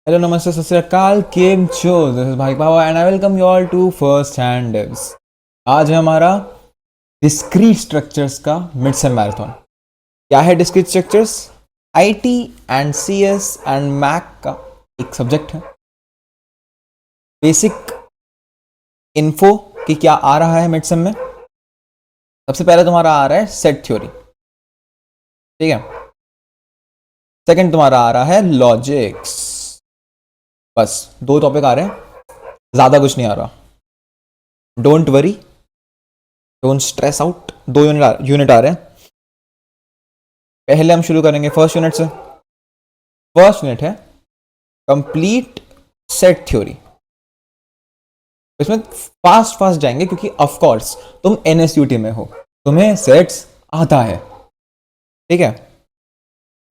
Hello नमस्ते सत श्री अकाल केम छो दिस इज भाई पावा and I welcome you all to first hand devs. आज है हमारा डिस्क्रीट स्ट्रक्चर्स का मिड सेम मैराथन। क्या है discrete structures? IT and CS and MAC का एक सब्जेक्ट है। बेसिक इन्फो कि क्या आ रहा है मिड सेम में। सबसे पहले तुम्हारा आ रहा है सेट थ्योरी, ठीक है। सेकंड तुम्हारा आ रहा है लॉजिक्स। बस दो टॉपिक आ रहे हैं, ज़्यादा कुछ नहीं आ रहा। Don't worry, don't stress out. दो यूनिट आ रहे हैं। पहले हम शुरू करेंगे फर्स्ट यूनिट से। फर्स्ट यूनिट है कंप्लीट सेट थ्योरी। इसमें फास्ट फास्ट जाएंगे क्योंकि ऑफ कोर्स तुम एनएसयूटी में हो, तुम्हें सेट्स आता है, ठीक है।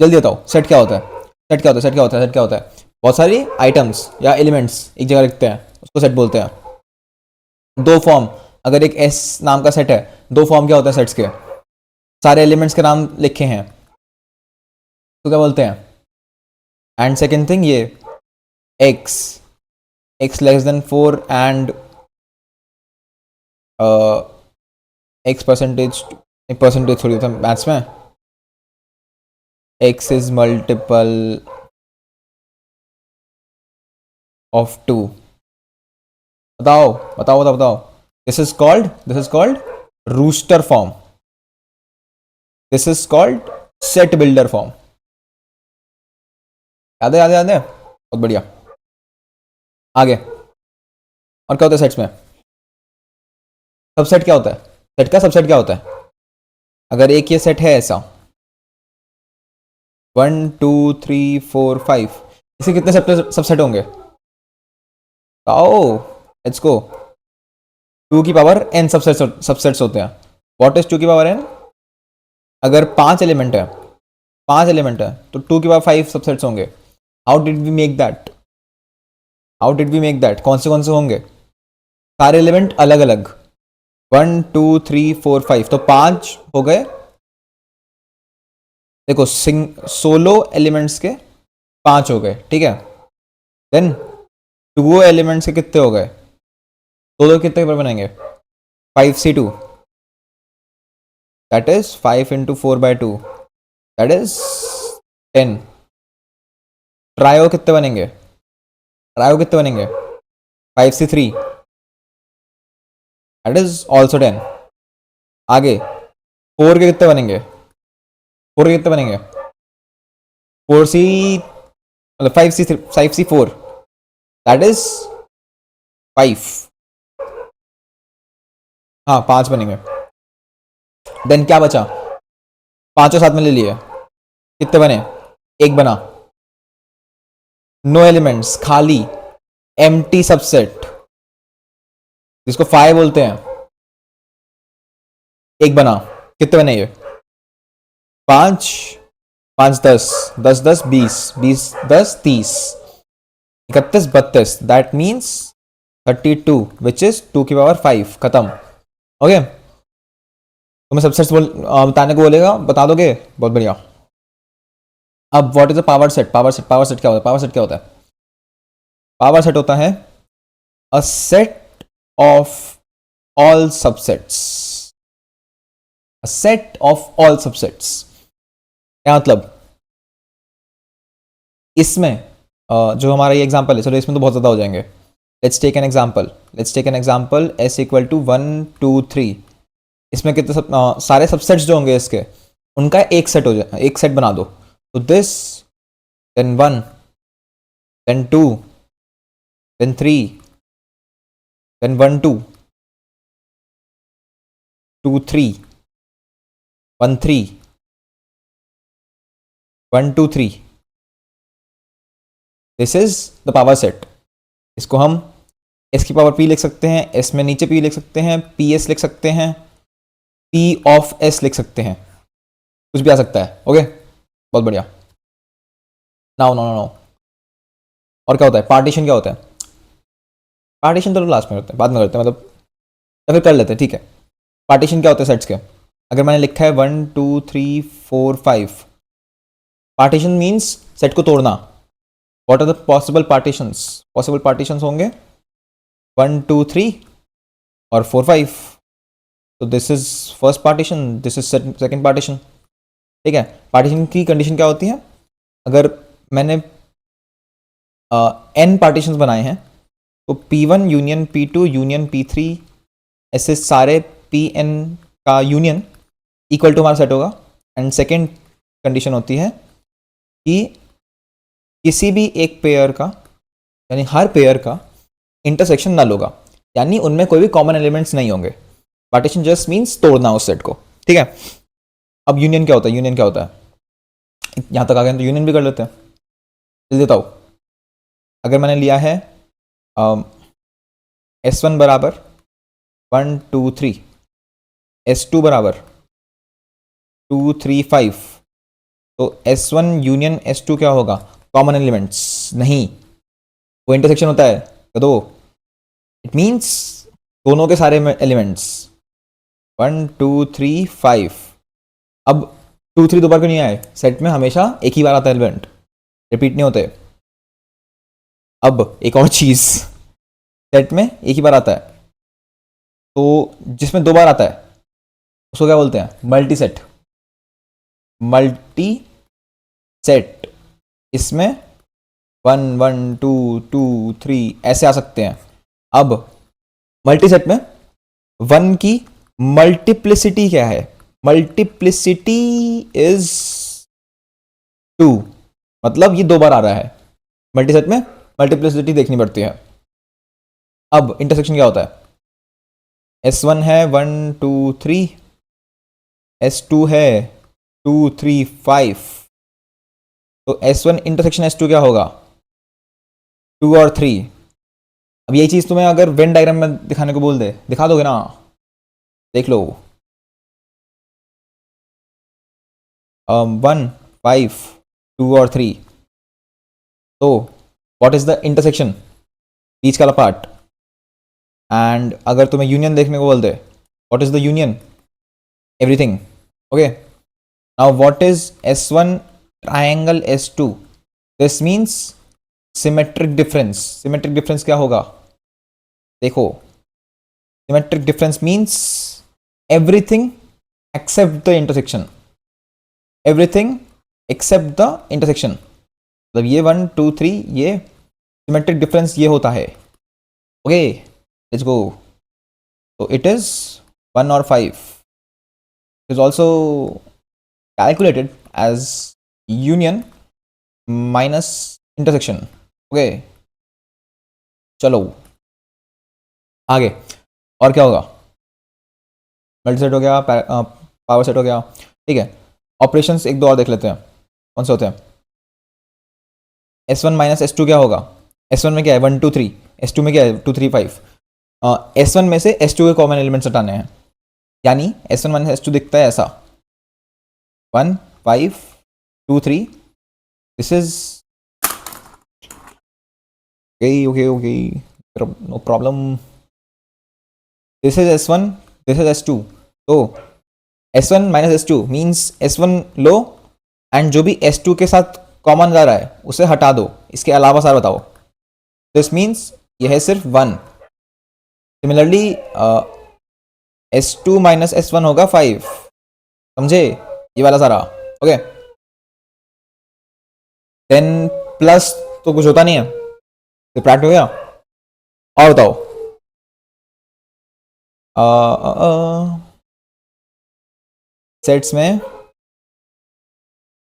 जल्दी बताओ सेट क्या होता है? सेट क्या होता है? सेट क्या होता है? सेट क्या होता है? बहुत सारी आइटम्स या एलिमेंट्स एक जगह लिखते हैं, उसको सेट बोलते हैं। दो फॉर्म, अगर एक एस नाम का सेट है, दो फॉर्म क्या होता है सेट्स के? सारे एलिमेंट्स के नाम लिखे हैं तो क्या बोलते हैं? एंड सेकेंड थिंग, ये x x less than 4 and x percentage, एक परसेंटेज थोड़ी होता है मैथ्स में। X is multiple of 2। बताओ बताओ बताओ बताओ। This is called roster form. This is called set builder form. याद है याद है याद है? बहुत बढ़िया। आगे और क्या होता है सेट्स में? सबसेट क्या होता है? सेट का सबसेट क्या होता है? अगर एक ये सेट है ऐसा 1 2 3 4 5, इसे कितने सबसेट होंगे? आओ लेट्स गो। 2 की पावर n सबसेट्स होते हैं। व्हाट इज 2 की पावर n? अगर 5 एलिमेंट है तो 2 की पावर 5 सबसेट्स होंगे। How did we make that? कौन से होंगे? सारे एलिमेंट अलग अलग। 1 2 3 4 5 तो 5 हो गए। देखो सोलो एलिमेंट्स के 5 हो गए, ठीक है। देन 2 एलिमेंट्स के कितने हो गए? दो कितने पर बनेंगे? 5c2, that is 5 into 4/2, that is 10। Trio कितने बनेंगे? 5c3, that is also 10। आगे 4 के कितने बनेंगे? 4c मतलब 5c4, दैट इज 5। हाँ 5 बनेंगे। देन क्या बचा? पांचों साथ में ले लिए, कितने बने? एक बना। नो एलिमेंट्स, खाली एम्प्टी सबसेट जिसको 5 बोलते हैं, एक बना। कितने बने ये? 5 5 10 10 10 20 20 10 30 31 32, दैट मीन्स 32 विच इज 2 की पावर 5। खत्म। ओके, तुम्हें सबसेट्स बताने को बोलेगा, बता दोगे? बहुत बढ़िया। अब what is the power set? Power set क्या होता है? पावर सेट होता है a set of all subsets. A set of all subsets क्या मतलब? इसमें जो हमारा ये एग्जांपल है, चलो इसमें तो बहुत ज़्यादा हो जाएंगे। Let's take an example S equal to 1 2 3। इसमें कितने सारे सबसेट्स जो होंगे इसके, उनका एक सेट हो जाए, एक सेट बना दो। तो this, then 1, then 2, then 3, then 1 2 2 3 1 3 1 2 3। This is the power set. इसको हम एस की पावर पी लिख सकते हैं, एस में नीचे पी लिख सकते हैं, पी एस लिख सकते हैं, पी ऑफ एस लिख सकते हैं, कुछ भी आ सकता है। ओके, बहुत बढ़िया। नाउ नाउ नाउ और क्या होता है? पार्टीशन क्या होता है? पार्टीशन तो लास्ट में करते हैं, बाद में करते हैं, मतलब या फिर कर लेते हैं, ठीक है। पार्टीशन क्या होता है सेट्स के? अगर मैंने लिखा है 1 2 3 4 5, पार्टीशन मीन्स सेट को तोड़ना। What are the possible partitions? Possible partitions होंगे 1 2 3 और 4 5। तो this is first partition, this is second partition. ठीक है, पार्टीशन की कंडीशन क्या होती है? अगर मैंने n पार्टीशंस बनाए हैं तो P1 union P2 union P3 ऐसे सारे Pn का यूनियन इक्वल टू हमारा सेट होगा। एंड सेकंड कंडीशन होती है कि किसी भी एक पेयर का, यानी हर पेयर का इंटरसेक्शन नल होगा, यानी उनमें कोई भी कॉमन एलिमेंट्स नहीं होंगे। पार्टीशन जस्ट मीन्स तोड़ना उस सेट को। ठीक है, अब यूनियन क्या होता है? यूनियन क्या होता है? यहां तक आ गए तो यूनियन भी कर लेते हैं। चल देता हूं। अगर मैंने लिया है S1 बराबर 1 2 3, S2 बराबर 2 3 5, तो S1 यूनियन S2 क्या होगा? कॉमन एलिमेंट्स नहीं, वो इंटरसेक्शन होता है तो इट मीन्स दोनों के सारे एलिमेंट्स 1 2 3 5। अब 2 3 दोबारा क्यों नहीं आए? सेट में हमेशा एक ही बार आता है एलिमेंट, रिपीट नहीं होते। अब एक और चीज, सेट में एक ही बार आता है, तो जिसमें दो बार आता है उसको क्या बोलते हैं? Multi set. मल्टी सेट, इसमें 1 1 2 2 3 ऐसे आ सकते हैं। अब मल्टी सेट में 1 की मल्टीप्लिसिटी क्या है? मल्टीप्लिसिटी इज 2, मतलब ये दो बार आ रहा है। मल्टी सेट में मल्टीप्लिसिटी देखनी पड़ती है। अब इंटरसेक्शन क्या होता है? S1 है 1 2 3, S2 है 2 3 5, तो S1 इंटरसेक्शन S2 क्या होगा? 2 और 3। अब यही चीज तुम्हें अगर वेन डायग्राम में दिखाने को बोल दे, दिखा दोगे ना? देख लो, 1 5 2 और 3, तो व्हाट इज द इंटरसेक्शन? बीच का पार्ट। एंड अगर तुम्हें यूनियन देखने को बोल दे, what is the union? Everything. Okay, now what is S1 triangle S2? This means symmetric difference. Symmetric difference क्या होगा? देखो, symmetric difference means everything except the intersection. Everything except the intersection, मतलब ये 1 2 3, ये सिमेट्रिक डिफरेंस ये होता है। Okay, let's go. तो इट इज 1 और 5 is also calculated as union minus intersection. Okay, चलो आगे। और क्या होगा? मल्टी सेट हो गया, पावर सेट हो गया। ठीक है, ऑपरेशंस एक दो और देख लेते हैं, कौन से होते हैं? S1 माइनस S2 क्या होगा? S1 में क्या है? 1 2 3, S2 में क्या है? 2 3 5। S1 में से S2 के कॉमन एलिमेंट्स हटाने हैं, यानी S1 माइनस S2 दिखता है ऐसा 1 5 2 3। This is okay okay okay, no problem. This is S1, this is S2। तो S1 minus S2 means S1 low, and जो भी S2 के साथ कॉमन जा रहा है उसे हटा दो। इसके अलावा सारा बताओ। दिस मीन्स यह है सिर्फ 1। सिमिलरली S2 माइनस S1 होगा 5, समझे? ये वाला सारा। ओके, 10 प्लस तो कुछ होता नहीं है, सब्ट्रैक्ट हो गया। और बताओ, सेट्स में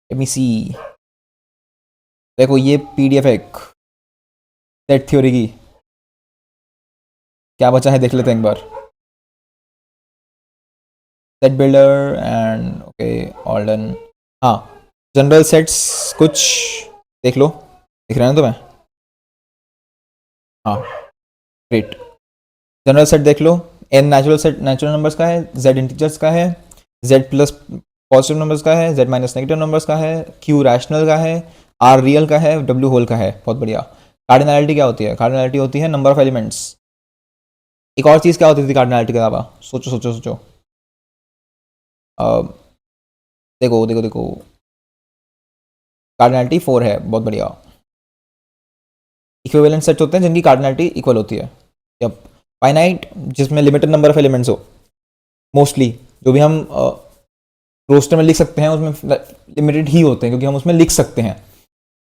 लेट मी सी। देखो ये PDF है एक सेट थ्योरी की, क्या बचा है देख लेते हैं एक बार। Set builder and okay, all done. हाँ, जनरल सेट्स कुछ देख लो, दिख रहा है ना तुम्हें? हाँ, ग्रेट। जनरल सेट देख लो। n natural set, natural numbers का है, z इंटीजर्स का है, z प्लस पॉजिटिव नंबर्स का है, z माइनस नेगेटिव नंबर्स का है, q रैशनल का है, r रियल का है, w होल का है। बहुत बढ़िया। कार्डिनलिटी क्या होती है? कार्डिनलिटी होती है नंबर ऑफ एलिमेंट्स। एक और चीज़ क्या होती थी कार्डिनलिटी के अलावा? सोचो सोचो सोचो। देखो देखो देखो, कार्डिनलिटी 4 है। बहुत बढ़िया। इक्विवेलेंट सेट्स होते हैं जिनकी कार्डिनलिटी इक्वल होती है। या फाइनाइट जिसमें लिमिटेड नंबर ऑफ एलिमेंट्स हो, मोस्टली जो भी हम रोस्टर में लिख सकते हैं उसमें लिमिटेड ही होते हैं क्योंकि हम उसमें लिख सकते हैं।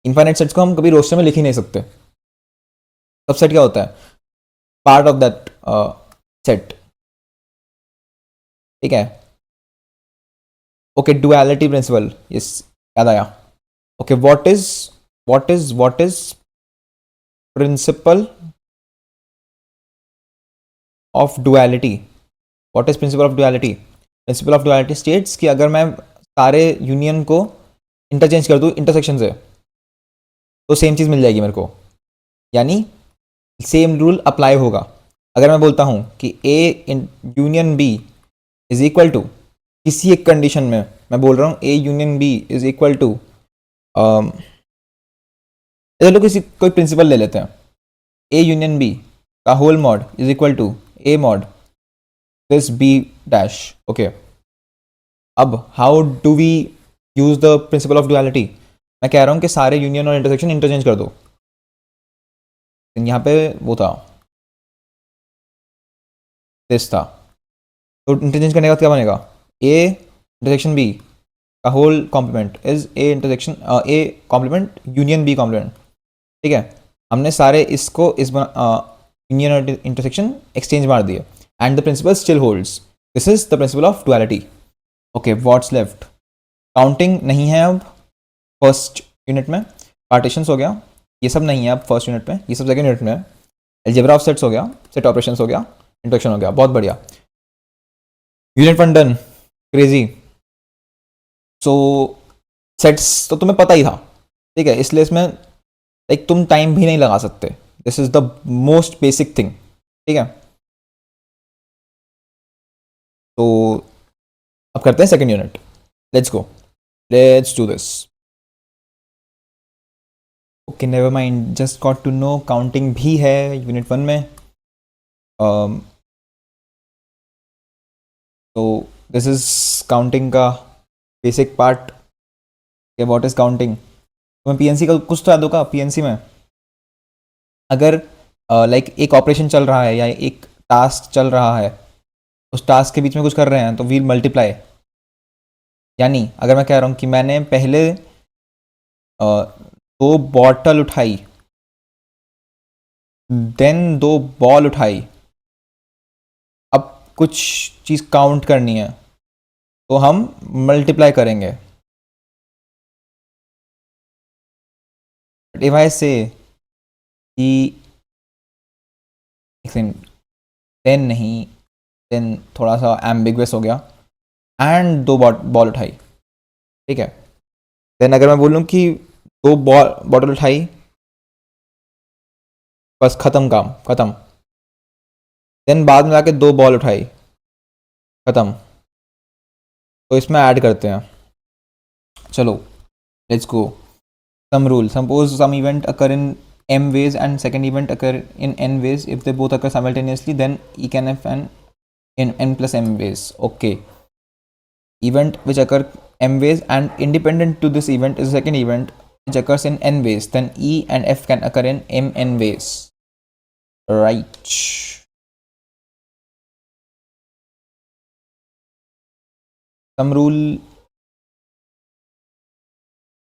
इनफाइनाइट सेट्स को हम कभी रोस्टर में लिख ही नहीं सकते। सबसेट क्या होता है? Part of that set. ठीक है, ओके, डुअलिटी प्रिंसिपल, यस, याद आया। Okay, what is principal of duality? What is principal of duality? Principal of duality states कि अगर मैं सारे यूनियन को इंटरचेंज कर दूं इंटरसेक्शन से तो सेम चीज़ मिल जाएगी मेरे को, यानी सेम रूल अप्लाई होगा। अगर मैं बोलता हूं कि A union B is equal to, किसी एक कंडीशन में मैं बोल रहा हूं A union B is equal to, चलो किसी कोई प्रिंसिपल ले लेते हैं, ए यूनियन बी का whole mod is equal to A mod this B dash. Okay, अब how do we use the principle of duality? मैं कह रहा हूं कि सारे यूनियन और इंटरसेक्शन इंटरचेंज कर दो। यहाँ पे वो था, दिस था, तो इंटरचेंज करने के बाद क्या बनेगा? ए इंटरसेक्शन बी का whole complement is A intersection A complement union B complement. ठीक है, हमने सारे इसको इस यूनियन और इंटरसेक्शन एक्सचेंज मार दिए and the principle still holds. This is the principle of duality. Okay, what's left? Counting नहीं है अब फर्स्ट यूनिट में, पार्टीशंस हो गया, ये सब नहीं है अब फर्स्ट यूनिट में, ये सब सेकंड यूनिट में है। अलजेब्रा ऑफ सेट्स हो गया, सेट ऑपरेशंस हो गया, इंट्रोडक्शन हो गया, बहुत बढ़िया। Unit one done, crazy. So sets तो तुम्हें पता ही था, ठीक है, इसलिए इसमें लाइक तुम टाइम भी नहीं लगा सकते। This is the most basic thing. ठीक है, तो अब करते हैं second unit. Let's go, let's do this. Okay, never mind, just got to know counting भी है यूनिट वन में। तो दिस इज काउंटिंग का basic part. What is counting? तुम्हें पीएनसी का कुछ तो याद होगा। पीएनसी में अगर लाइक एक ऑपरेशन चल रहा है या एक टास्क चल रहा है, उस टास्क के बीच में कुछ कर रहे हैं तो वील मल्टीप्लाई। यानी अगर मैं कह रहा हूँ कि मैंने पहले दो बॉटल उठाई, देन दो बॉल उठाई, अब कुछ चीज़ काउंट करनी है तो हम मल्टीप्लाई करेंगे। बट इफ आई से कि देन नहीं, देन थोड़ा सा एम्बिगुअस हो गया, एंड दो बॉल उठाई। ठीक है, देन अगर मैं बोलूँ कि दो बॉटल उठाई, बस ख़त्म, काम ख़त्म। देन बाद में जाके दो बॉल उठाई, ख़त्म। तो इसमें ऐड करते हैं, चलो let's go. Some rule, suppose some event occur in m ways and second event occur in n ways. If they both occur simultaneously, then e can f in n plus m ways. Okay, event which occur m ways and independent to this event is the second event which occurs in n ways, then e and f can occur in m n ways. Right. Some rule,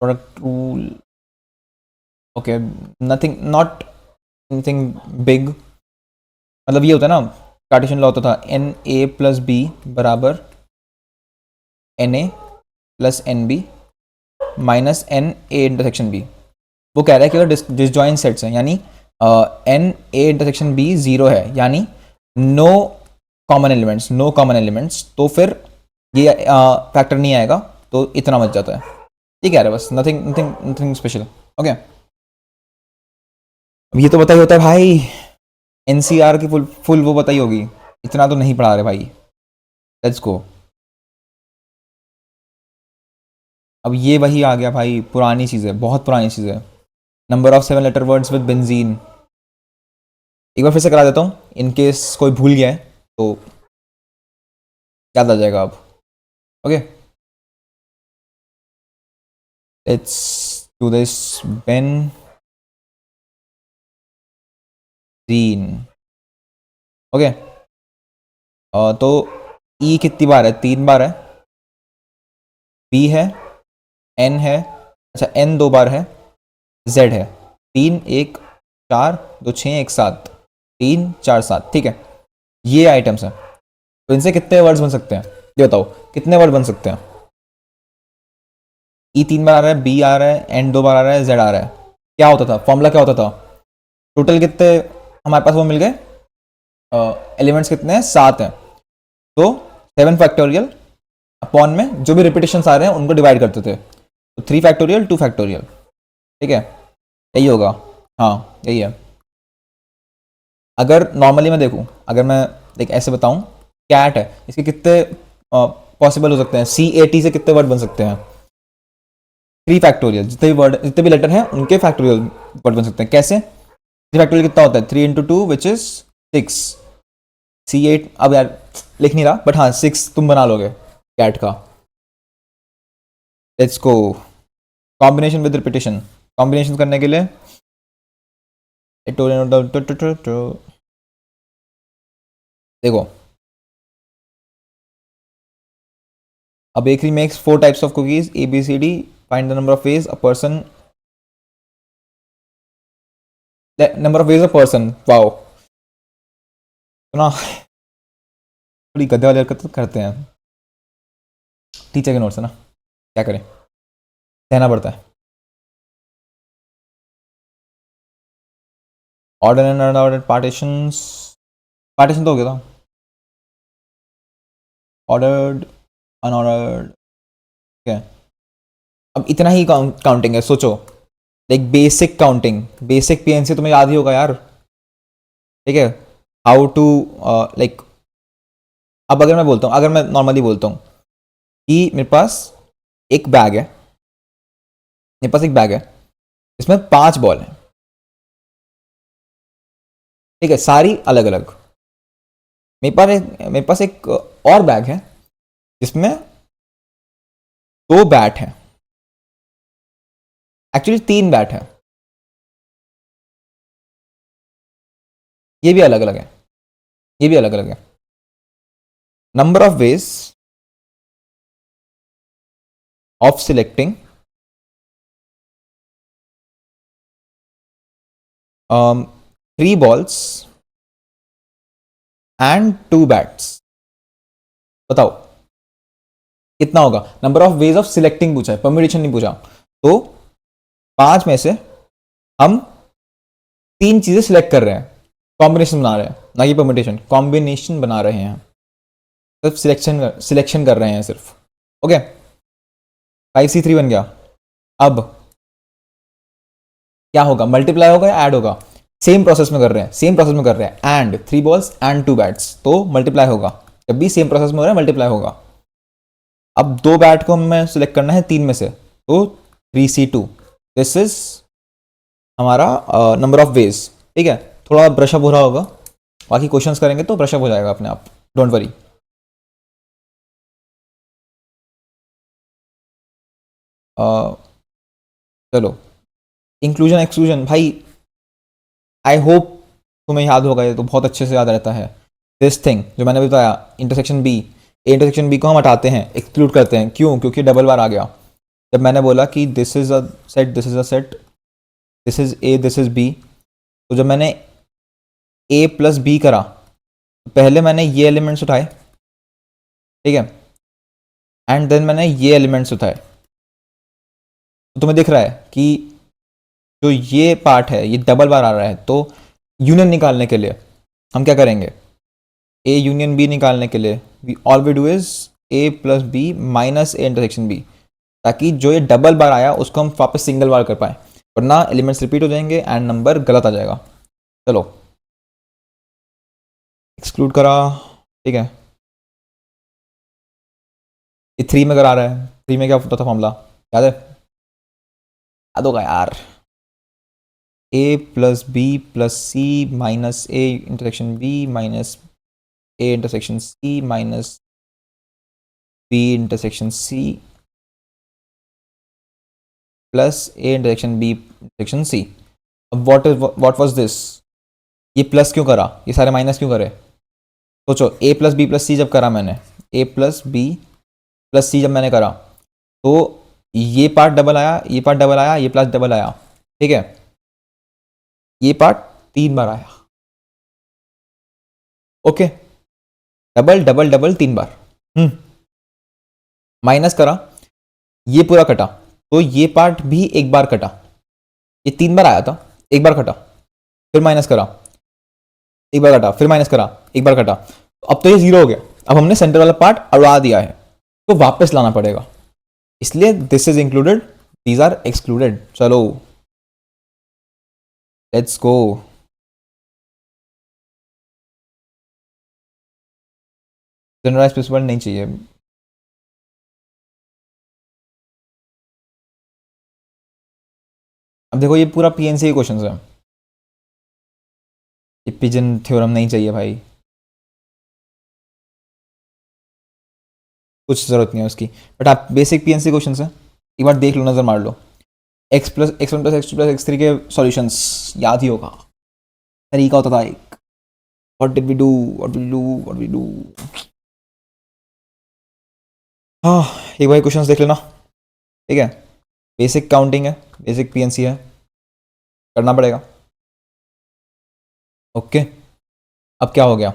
product rule. Okay, nothing, not anything big. मतलब ये होता है ना, Cartesian law होता था n A plus B बराबर n A plus n B minus n A intersection B. वो कह रहा है कि अगर डिसजॉइंट सेट्स हैं, यानी n A intersection B zero है, यानी no common elements, no common elements, तो फिर ये फैक्टर नहीं आएगा, तो इतना बच जाता है। ठीक है, बस nothing nothing nothing special. Okay, अब ये तो पता ही होता है भाई, एनसीआर की फुल वो बताई होगी, इतना तो नहीं पढ़ा रहे भाई। Let's go. अब ये वही आ गया भाई, पुरानी चीज़ें, बहुत पुरानी चीज़ें। Number of 7 letter words with benzene. एक बार फिर से करा देता हूँ इन केस कोई भूल गया है तो याद आ जाएगा अब। Okay, let's do this. Ben green. Okay, तो ई कितनी बार है? 3 बार है। बी है, एन है, अच्छा एन 2 बार है, जेड है। 3 1 4 2 6 1 7, 3 4 7, ठीक है। ये आइटम्स हैं। तो इनसे कितने वर्ड्स बन सकते हैं ये बताओ, कितने वर्ड बन सकते हैं? ई 3 बार आ रहा है, बी आ रहा है, एन 2 बार आ रहा है, जेड आ रहा है। क्या होता था फॉर्मूला, क्या होता था? टोटल कितने हमारे पास वो मिल गए? एलिमेंट्स कितने हैं? 7 हैं। तो 7 फैक्टोरियल अपॉन में जो भी रिपीटेशन आ रहे हैं उनको डिवाइड करते थे, तो 3 फैक्टोरियल 2 फैक्टोरियल, ठीक है, यही होगा। हाँ यही है। अगर नॉर्मली मैं देखूँ, अगर मैं देख ऐसे बताऊँ, कैट है, इसके कितने पॉसिबल हो सकते हैं? CAT से कितने वर्ड बन सकते हैं? 3 फैक्टोरियल, जितने भी वर्ड, जितने भी लेटर हैं उनके फैक्टोरियल वर्ड बन सकते हैं। कैसे? 3 फैक्टोरियल कितना होता है? 3 × 2 विच इज 6। C8 अब यार लिख नहीं रहा, बट हाँ 6 तुम बना लोगे कैट का। Let's go, combination with repetition. Combination करने के लिए देखो, a bakery makes 4 types of cookies, A B C D, find the number of ways a person, number of ways a person, wow, ना थोड़ी गद्दे वाली हरकत तो करते हैं टीचर के नोट्स है ना, क्या करें, सहना पड़ता है। Order and unordered partitions, partition तो हो गया था। ऑर्डर्ड, अनऑर्डर्ड, ठीक है। अब इतना ही काउंटिंग है, सोचो, like basic counting, basic PNC तुम्हें याद ही होगा यार, ठीक है। हाउ टू, लाइक, अब अगर मैं बोलता हूँ, अगर मैं नॉर्मली बोलता हूँ कि मेरे पास एक बैग है, मेरे पास एक बैग है, इसमें 5 बॉल हैं, ठीक है, सारी अलग अलग। मेरे पास एक और बैग है जिसमें 2 बैट हैं, एक्चुअली 3 बैट हैं, ये भी अलग अलग है, ये भी अलग अलग है। Number of ways of selecting 3 balls and 2 bats, बताओ कितना होगा? Number of ways of selecting पूछा है, परम्यूटेशन नहीं पूछा। तो 5 में से हम 3 चीजें सिलेक्ट कर रहे हैं, कॉम्बिनेशन बना रहे हैं, ना कि परम्यूटेशन, कॉम्बिनेशन बना रहे हैं, सिर्फ सिलेक्शन कर रहे हैं सिर्फ। ओके, 5C3 बन गया। अब क्या होगा? मल्टीप्लाई होगा या ऐड होगा? सेम प्रोसेस में कर रहे हैं, सेम प्रोसेस में कर रहे हैं, एंड 3 balls एंड 2 बैट्स, तो मल्टीप्लाई होगा। जब भी सेम प्रोसेस में हो रहा है मल्टीप्लाई होगा। अब 2 बैट को हमें सिलेक्ट करना है 3 में से, तो 3C2, दिस इज हमारा नंबर ऑफ वेज, ठीक है। थोड़ा ब्रशअप हो रहा होगा, बाकी क्वेश्चंस करेंगे तो ब्रशअप हो जाएगा अपने आप, डोंट वरी। चलो, इंक्लूजन एक्सक्लूजन, भाई आई होप तुम्हें याद होगा, ये तो बहुत अच्छे से याद रहता है। दिस थिंग जो मैंने बताया, इंटरसेक्शन बी, इंटरसेक्शन बी को हम हटाते हैं, एक्सक्लूड करते हैं, क्यों? क्योंकि डबल बार आ गया। जब मैंने बोला कि this is a set, this is a set, this is A, this is B, तो जब मैंने ए प्लस बी करा, तो पहले मैंने ये एलिमेंट्स उठाए, ठीक है, एंड देन मैंने ये एलिमेंट्स उठाए। तो तुम्हें दिख रहा है कि जो ये पार्ट है ये डबल बार आ रहा है, तो यूनियन निकालने के लिए हम क्या करेंगे? ए यूनियन बी निकालने के लिए all we do is A plus B minus A intersection B, ताकि जो ये डबल बार आया उसको हम वापस सिंगल बार कर पाए, वरना एलिमेंट्स रिपीट हो जाएंगे एंड नंबर गलत आ जाएगा। चलो, एक्सक्लूड करा, ठीक है। ये 3 में अगर आ रहा है, 3 में क्या होता था मामला, याद है? याद होगा यार, A plus B plus C minus A intersection B minus A intersection C minus B intersection C plus A intersection B intersection C. अब व्हाट वाज दिस? ये प्लस क्यों करा, ये सारे माइनस क्यों करे? सोचो, A plus B plus C जब करा मैंने, A plus B plus C जब मैंने करा, तो ये पार्ट डबल आया, ये पार्ट डबल आया, ये प्लस डबल आया, ठीक है, ये पार्ट 3 बार आया, ओके, डबल डबल डबल 3 बार। माइनस करा, ये पूरा कटा, तो ये पार्ट भी एक बार कटा, ये 3 बार आया था, एक बार कटा, फिर माइनस करा, एक बार कटा, फिर माइनस करा, एक बार कटा, तो अब तो ये 0 हो गया। अब हमने सेंटर वाला पार्ट उड़ा दिया है, तो वापस लाना पड़ेगा, इसलिए this is included, these are excluded. चलो लेट्स गो। जनरलाइज प्रिंसिपल नहीं चाहिए। अब देखो, ये पूरा पीएनसी के क्वेश्चंस है, ये पिजन थ्योरम नहीं चाहिए भाई, कुछ जरूरत नहीं है उसकी। बट आप बेसिक पीएनसी क्वेश्चंस है, एक बार देख लो, नजर मार लो। X plus X one plus X two plus X three के सॉल्यूशंस याद ही होगा, तरीका होता था एक, what did we do, what did we do, what we do. हाँ, एक बार क्वेश्चंस देख लेना, ठीक है, बेसिक काउंटिंग है, बेसिक पीएनसी है, करना पड़ेगा, ओके। अब क्या हो गया,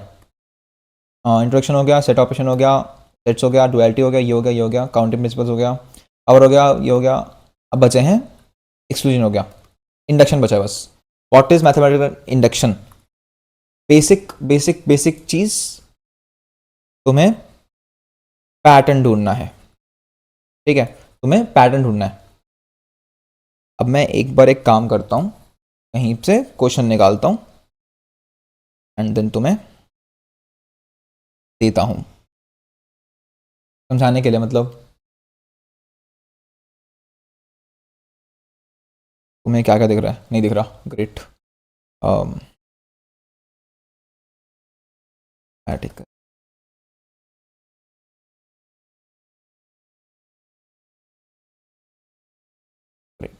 इंट्रोडक्शन हो गया, सेट ऑपरेशन हो गया, सेट्स हो गया, डुअलिटी हो गया, ये हो गया, ये हो गया, काउंटिंग प्रिंसिपल्स हो गया, पावर हो गया, ये हो गया। अब बचे हैं एक्सक्लूजन हो गया, इंडक्शन बचा है बस। What is mathematical induction? Basic basic basic चीज, तुम्हें पैटर्न ढूंढना है, ठीक है, तुम्हें पैटर्न ढूंढना है। अब मैं एक बार एक काम करता हूं, कहीं से क्वेश्चन निकालता हूं एंड देन तुम्हें देता हूं समझाने के लिए। मतलब तुम्हें क्या क्या दिख रहा है? नहीं दिख रहा, ग्रेट। ठीक, ग्रेट।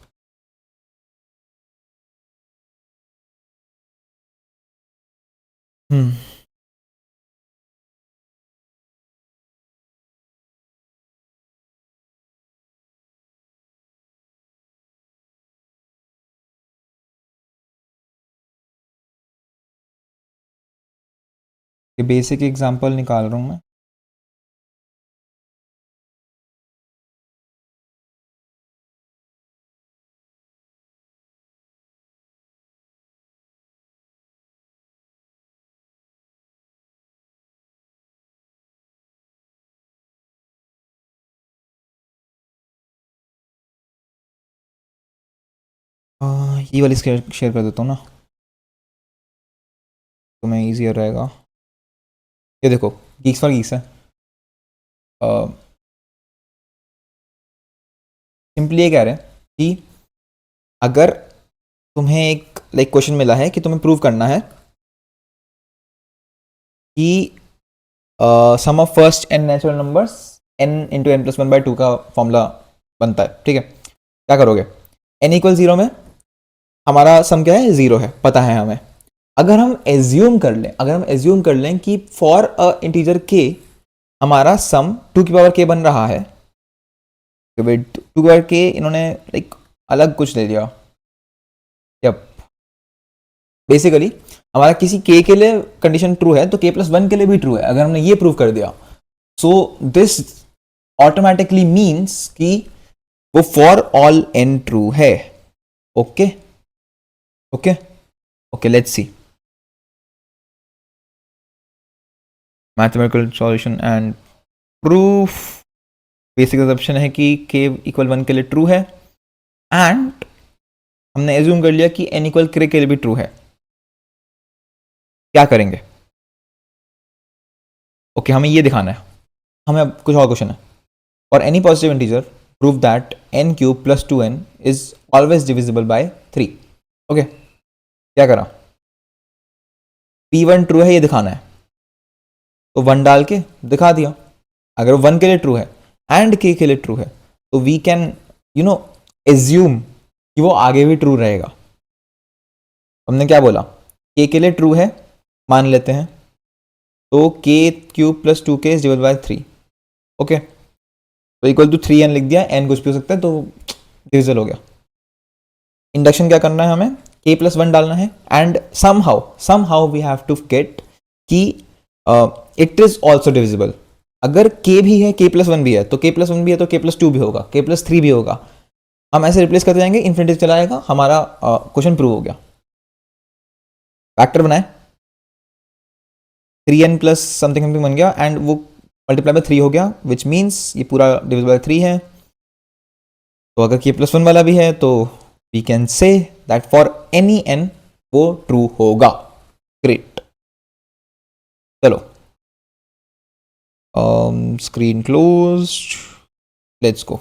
ये बेसिक एग्जांपल निकाल रहा हूं मैं। ये वाली शेयर कर देता हूँ ना, तुम्हें ईजियर रहेगा। ये देखो, गीक्स फॉर गीक्स है, सिंपली ये कह रहे हैं कि अगर तुम्हें एक क्वेश्चन मिला है कि तुम्हें प्रूव करना है कि sum of first N natural numbers n into N plus one by two का फॉर्मूला बनता है, ठीक है, क्या करोगे? n इक्वल 0 में हमारा सम क्या है? 0 है, पता है हमें। अगर हम एज्यूम कर लें कि फॉर अ इंटीजर k हमारा सम 2 की पावर k बन रहा है, टू की पावर k इन्होंने अलग कुछ ले लिया। यप, बेसिकली हमारा किसी k के लिए कंडीशन ट्रू है तो k प्लस 1 के लिए भी ट्रू है। अगर हमने ये प्रूव कर दिया, सो दिस ऑटोमेटिकली मीन्स कि वो फॉर ऑल n ट्रू है। Okay okay okay, let's see mathematical solution and proof. Basic assumption है कि k इक्वल 1 के लिए ट्रू है एंड हमने एज्यूम कर लिया कि n इक्वल k के लिए भी ट्रू है। क्या करेंगे? ओके, हमें ये दिखाना है। हमें अब कुछ और क्वेश्चन है। For any positive integer prove that n cube plus 2n is always divisible by 3। Okay, क्या करा? p1 ट्रू है ये दिखाना है, तो 1 डाल के दिखा दिया। अगर 1 के लिए ट्रू है एंड k के लिए ट्रू है तो वी कैन एज्यूम कि वो आगे भी ट्रू रहेगा। हमने क्या बोला? के लिए ट्रू है मान लेते हैं, तो के cube plus 2k is divide by 3। Okay, तो इक्वल टू 3n लिख दिया, n कुछ भी हो सकता है, तो डिविजल हो गया। इंडक्शन क्या करना है, हमें k प्लस 1 डालना है, and somehow we have to get कि इट इज ऑल्सो डिविजिबल। अगर k भी है, k प्लस 1 भी है, तो k प्लस 1 भी है तो k प्लस 2 भी होगा, k प्लस 3 भी होगा। हम ऐसे रिप्लेस करते जाएंगे, इन्फिनिटी चला जाएगा, हमारा क्वेश्चन प्रूव हो गया। फैक्टर बनाए, 3n प्लस समथिंग समथिंग बन गया, एंड वो मल्टीप्लाई बाय 3 हो गया, विच मीन्स ये पूरा डिविजिबल बाय 3 है। तो अगर k प्लस 1 वाला भी है, तो we can say that for any n वो ट्रू होगा। ग्रेट, चलो स्क्रीन क्लोज्ड, लेट्स गो।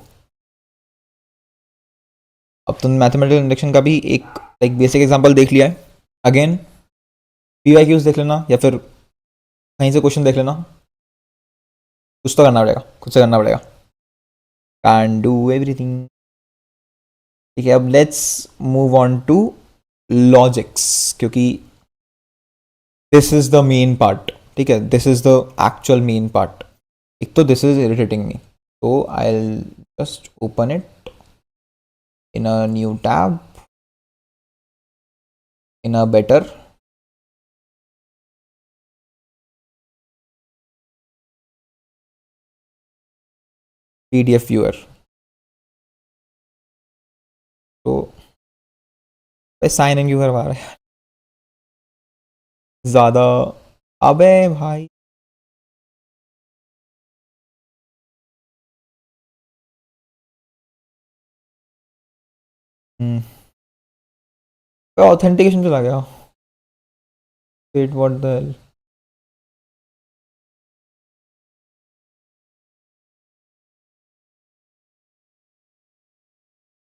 अब तुम मैथमेटिकल इंडक्शन का भी एक बेसिक एग्जांपल देख लिया है। अगेन पीवाईक्यूज देख लेना, या फिर कहीं से क्वेश्चन देख लेना, कुछ तो करना पड़ेगा, कुछ तो करना पड़ेगा। Can do everything. ठीक है, अब let's move on to logics, क्योंकि this is the main part. ठीक है, this is the actual main part. एक तो दिस इज इरिटेटिंग मी, तो I will just open it in a new tab in a better PDF viewer। तो sign in क्यों करवा रहे हैं ज़्यादा? अबे भाई, ऑथेंटिकेशन चला गया। Wait, what the hell?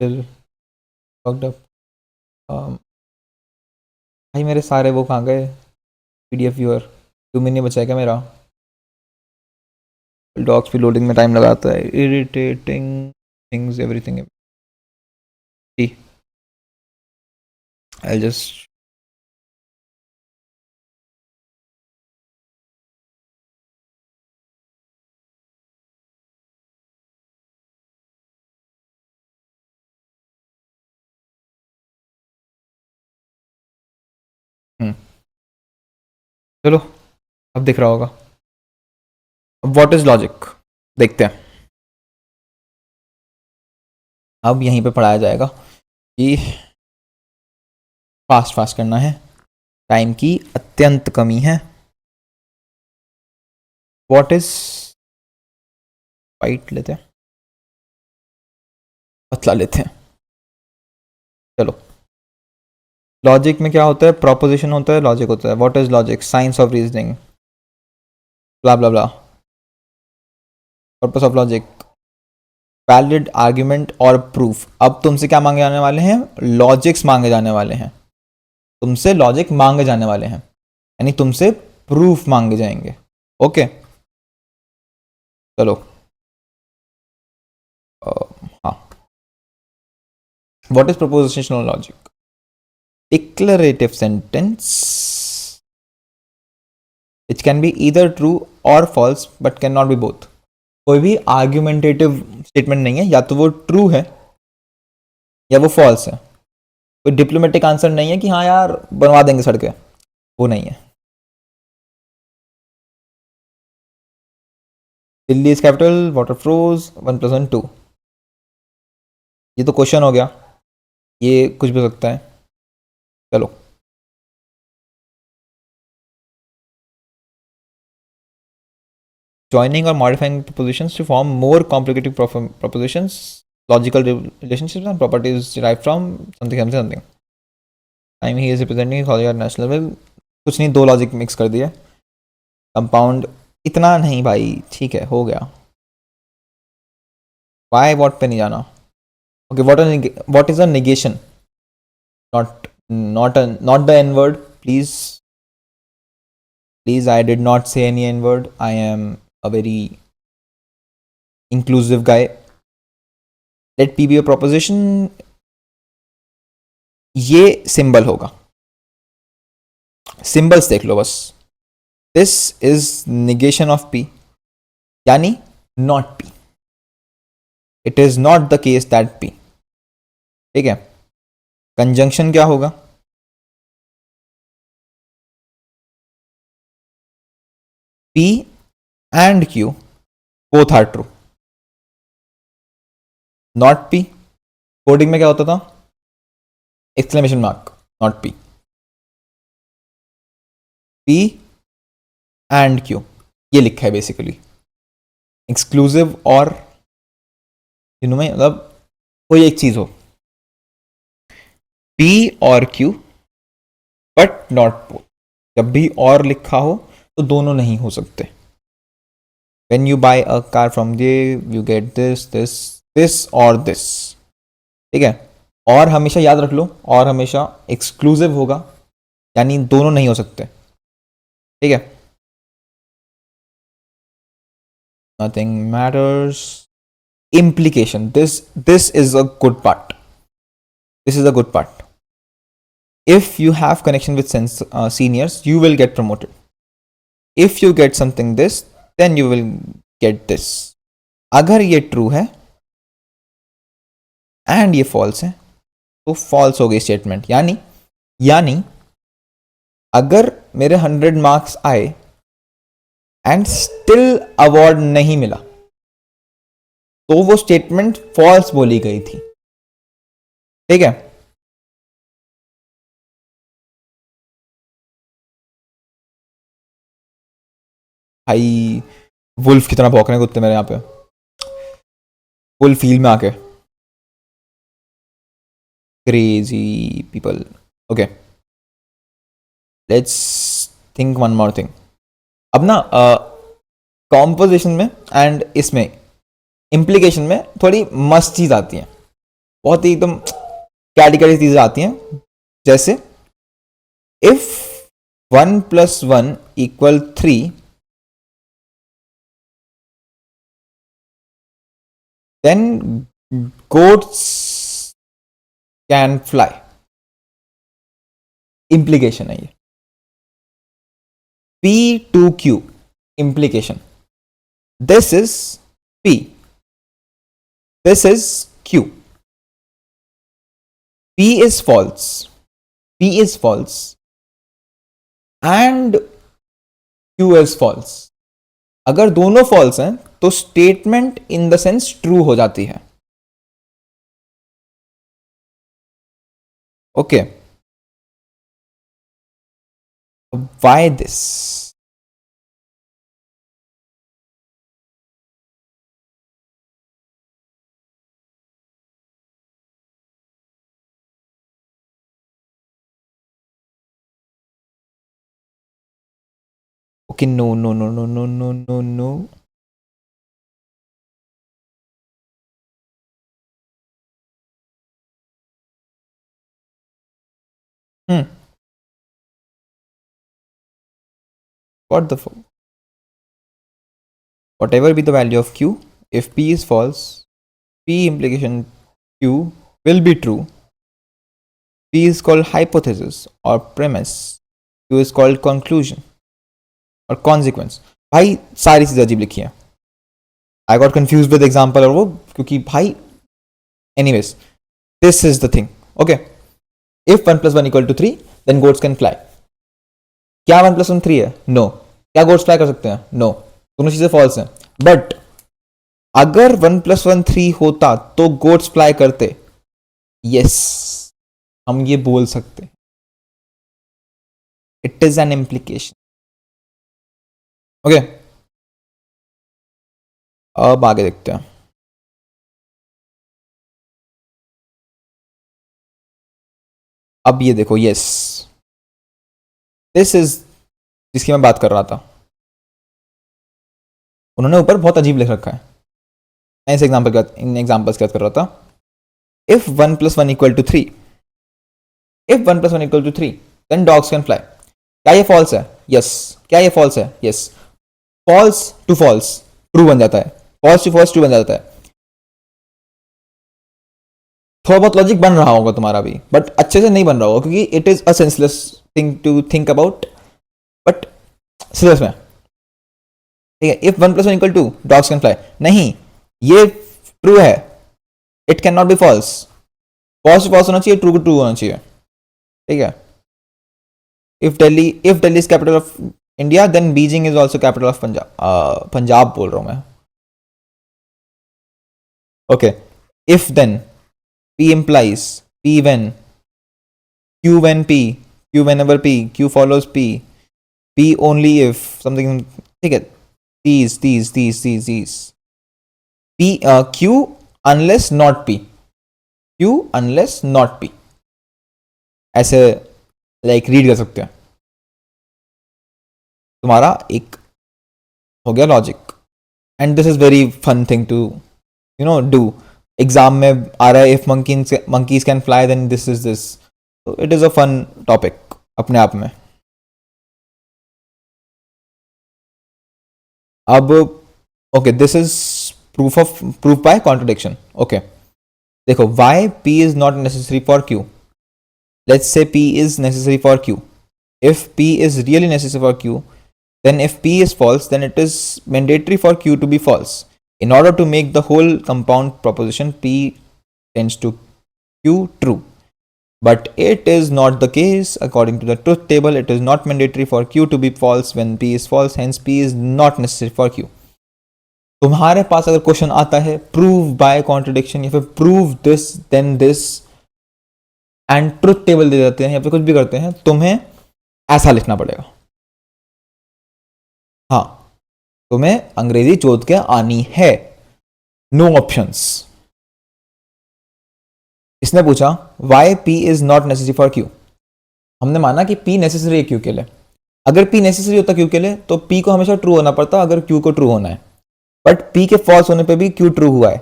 still fucked up। भाई मेरे सारे वो कहाँ गए? PDF व्यूअर 2 मिनट नहीं बचा है क्या मेरा? डॉक्स भी लोडिंग में टाइम लगाता है, irritating things everything. I just चलो, अब दिख रहा होगा। अब व्हाट इज लॉजिक देखते हैं। अब यहीं पे पढ़ाया जाएगा कि फास्ट फास्ट करना है, टाइम की अत्यंत कमी है। व्हाट इज, वाइट लेते हैं, पतला लेते हैं। चलो, लॉजिक में क्या होता है? प्रोपोजिशन होता है, लॉजिक होता है। What is logic? Science of reasoning, blah blah blah. Purpose of logic, valid argument और प्रूफ। अब तुमसे क्या मांगे जाने वाले हैं? लॉजिक्स मांगे जाने वाले हैं, तुमसे लॉजिक मांगे जाने वाले हैं, यानी तुमसे प्रूफ मांगे जाएंगे। ओके, चलो हाँ। What is prepositional logic? Declarative sentence which can be either true or false but cannot be both। कोई भी आर्ग्यूमेंटेटिव स्टेटमेंट नहीं है, या तो वो ट्रू है या वो फॉल्स है। कोई डिप्लोमेटिक आंसर नहीं है कि हाँ यार बनवा देंगे सड़कें, वो नहीं है। Delhi is capital, water froze, 1+1 2। ये तो क्वेश्चन हो गया, ये कुछ भी हो सकता है। चलो, joining or modifying propositions to form more complicated propositions, logical relationships and properties derived from something something something। Time he is representing college national level, कुछ नहीं, दो लॉजिक मिक्स कर दिए। कंपाउंड, इतना नहीं भाई, ठीक है हो गया। वाई वॉट पे नहीं जाना। Okay, what is a negation? Not not the N word, please please. I did not say any N word, I am a very inclusive guy. Let P be a proposition, ये symbol होगा। Symbols देख लो बस. This is negation of P, यानी not P. It is not the case that P. ठीक है. Conjunction क्या होगा? P and Q both are true. Not P. Coding में क्या होता था? Exclamation mark, not P. P and Q ये लिखा है बेसिकली. एक्सक्लूसिव और तीनों में मतलब कोई एक चीज हो, P और Q बट नॉट बोथ. जब भी और लिखा हो तो दोनों नहीं हो सकते. When you buy a car from there, you get this or this. ठीक है. और हमेशा याद रख लो, और हमेशा एक्सक्लूसिव होगा, यानी दोनों नहीं हो सकते. ठीक है. Nothing matters. Implication. This is a good part. This is a good part. If you have connection with seniors, you will get promoted. If you get something this, then you will get this. अगर ये true है and ये false है तो false हो गई statement. यानी अगर मेरे 100 मार्क्स आए एंड स्टिल अवार्ड नहीं मिला तो वो स्टेटमेंट फॉल्स बोली गई थी. ठीक है. भाई वुल्फ कितना भौंक रहे हैं कुत्ते मेरे यहाँ पे, फुल फील में आके. Crazy people. Okay, let's think one more thing. अब ना कॉम्पोजिशन में एंड इसमें इम्प्लीकेशन में थोड़ी मस्त चीज आती हैं, बहुत ही एकदम कैटेगरी चीजें आती हैं. जैसे if 1 + 1 = 3, then goats can fly. Implication है ये. P to Q implication. This is P. This is Q. P is false. P is false. And Q is false. अगर दोनों false हैं तो statement in the sense true हो जाती है. Okay, why this? Okay, no no no no no no no no. What the fuck? Whatever be the value of Q, if P is false, P implication Q will be true. P is called hypothesis or premise. Q is called conclusion or consequence. भाई सारी चीजें अजीब लिखी हैं. I got confused with example और वो, क्योंकि भाई anyways, this is the thing. Okay, if 1 + 1 = 3, then goats can fly. क्या 1 + 1 3 है? No. क्या गोट्स फ्लाई कर सकते हैं? No. दोनों चीजें फॉल्स हैं. बट अगर 1 + 1 3 होता तो गोट्स फ्लाई करते. यस, हम ये बोल सकते. It is an implication. Okay, अब आगे देखते हैं. अब ये देखो, यस, दिस इज जिसकी मैं बात कर रहा था. उन्होंने ऊपर बहुत अजीब लिख रखा है. मैं इस इन एग्जाम्पल्स की बात कर रहा था. If 1 + 1 = 3, if 1 + 1 = 3, then dogs can fly. क्या ये फॉल्स है? यस. क्या ये फॉल्स है? Yes. False to false true बन जाता है. फॉल्स टू फॉल्स ट्रू बन जाता है. थोड़ा बहुत लॉजिक बन रहा होगा तुम्हारा भी, बट अच्छे से नहीं बन रहा होगा क्योंकि it is a senseless thing to think about, but syllabus में, ठीक है. इफ 1 + 1 = 2 डॉग्स कैन फ्लाई, नहीं, ये ट्रू है, it can not be false. False false होना चाहिए, ट्रू को ट्रू होना चाहिए, ठीक है. If Delhi is capital of India then Beijing is also capital of Punjab. Punjab बोल रहा हूं मैं. Okay. If then, P implies, P when, Q when P, Q whenever P, Q follows P, P only if something, ठीक है. these P, Q unless not P, Q unless not P, ऐसे like read कर सकते हैं. तुम्हारा एक हो गया logic. And this is very fun thing to do. Exam में आ रहा है, if monkeys can fly then this is this. तो it is a fun topic अपने आप में. अब okay, this is proof by contradiction. Okay, देखो, why P is not necessary for Q. Let's say P is necessary for Q. If P is really necessary for Q, then if P is false, then it is mandatory for Q to be false. In order to make the whole compound proposition P tends to Q true. But it is not the case. According to the truth table, it is not mandatory for Q to be false when P is false. Hence, P is not necessary for Q. तुम्हारे पास अगर question आता है prove by contradiction या फिर prove this then this and truth table दे देते हैं या फिर कुछ भी करते हैं, तुम्हें ऐसा लिखना पड़ेगा. हाँ, तुम्हें अंग्रेजी जोत के आनी है. No options. इसने पूछा why P is not necessary for Q. हमने माना कि P नेसेसरी है Q के लिए. अगर P नेसेसरी होता Q के लिए तो P को हमेशा ट्रू होना पड़ता अगर Q को ट्रू होना है. बट P के फॉल्स होने पे भी Q ट्रू हुआ है.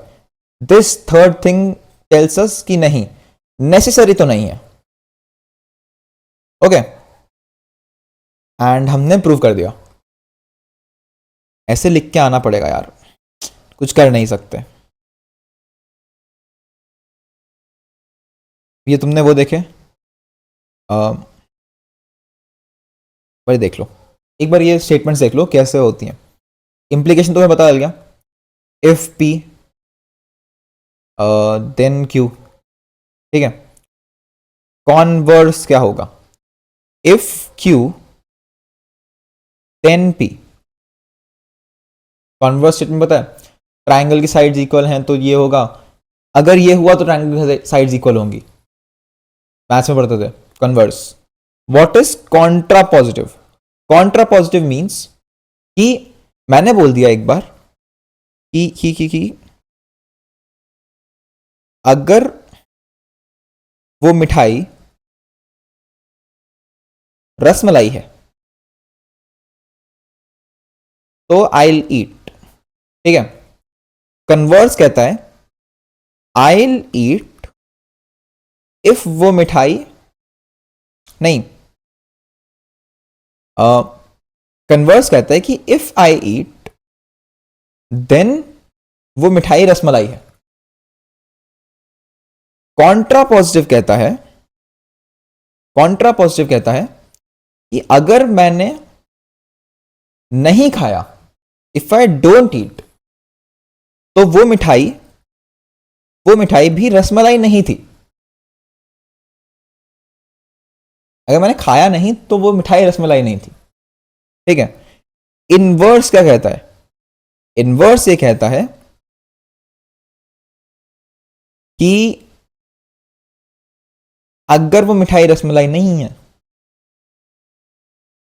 This third thing tells us कि नहीं, नेसेसरी तो नहीं है. ओके, एंड हमने प्रूव कर दिया. ऐसे लिख के आना पड़ेगा यार, कुछ कर नहीं सकते. ये तुमने वो देखे, भाई देख लो एक बार, ये स्टेटमेंट्स देख लो कैसे होती हैं. इंप्लीकेशन तुम्हें पता चल गया. इफ P देन Q, ठीक है. कॉन्वर्स क्या होगा? If Q then P. Converse statement पता है, ट्राइंगल की साइड्स इक्वल हैं तो ये होगा. अगर ये हुआ तो ट्राइंगल की साइड्स इक्वल होंगी. मैथ्स में पढ़ते थे converse. What is Contra positive? Contra positive means कि मैंने बोल दिया एक बार कि अगर वो मिठाई रसमलाई है तो आई ईट, ठीक है. कन्वर्स कहता है आई ईट इफ वो मिठाई नहीं. कन्वर्स कहता है कि इफ आई ईट देन वो मिठाई रसमलाई है. कॉन्ट्रा पॉजिटिव कहता है कि अगर मैंने नहीं खाया, इफ आई डोंट ईट, तो वो मिठाई भी रसमलाई नहीं थी. अगर मैंने खाया नहीं तो वो मिठाई रसमलाई नहीं थी, ठीक है. इनवर्स क्या कहता है? इनवर्स ये कहता है कि अगर वो मिठाई रसमलाई नहीं है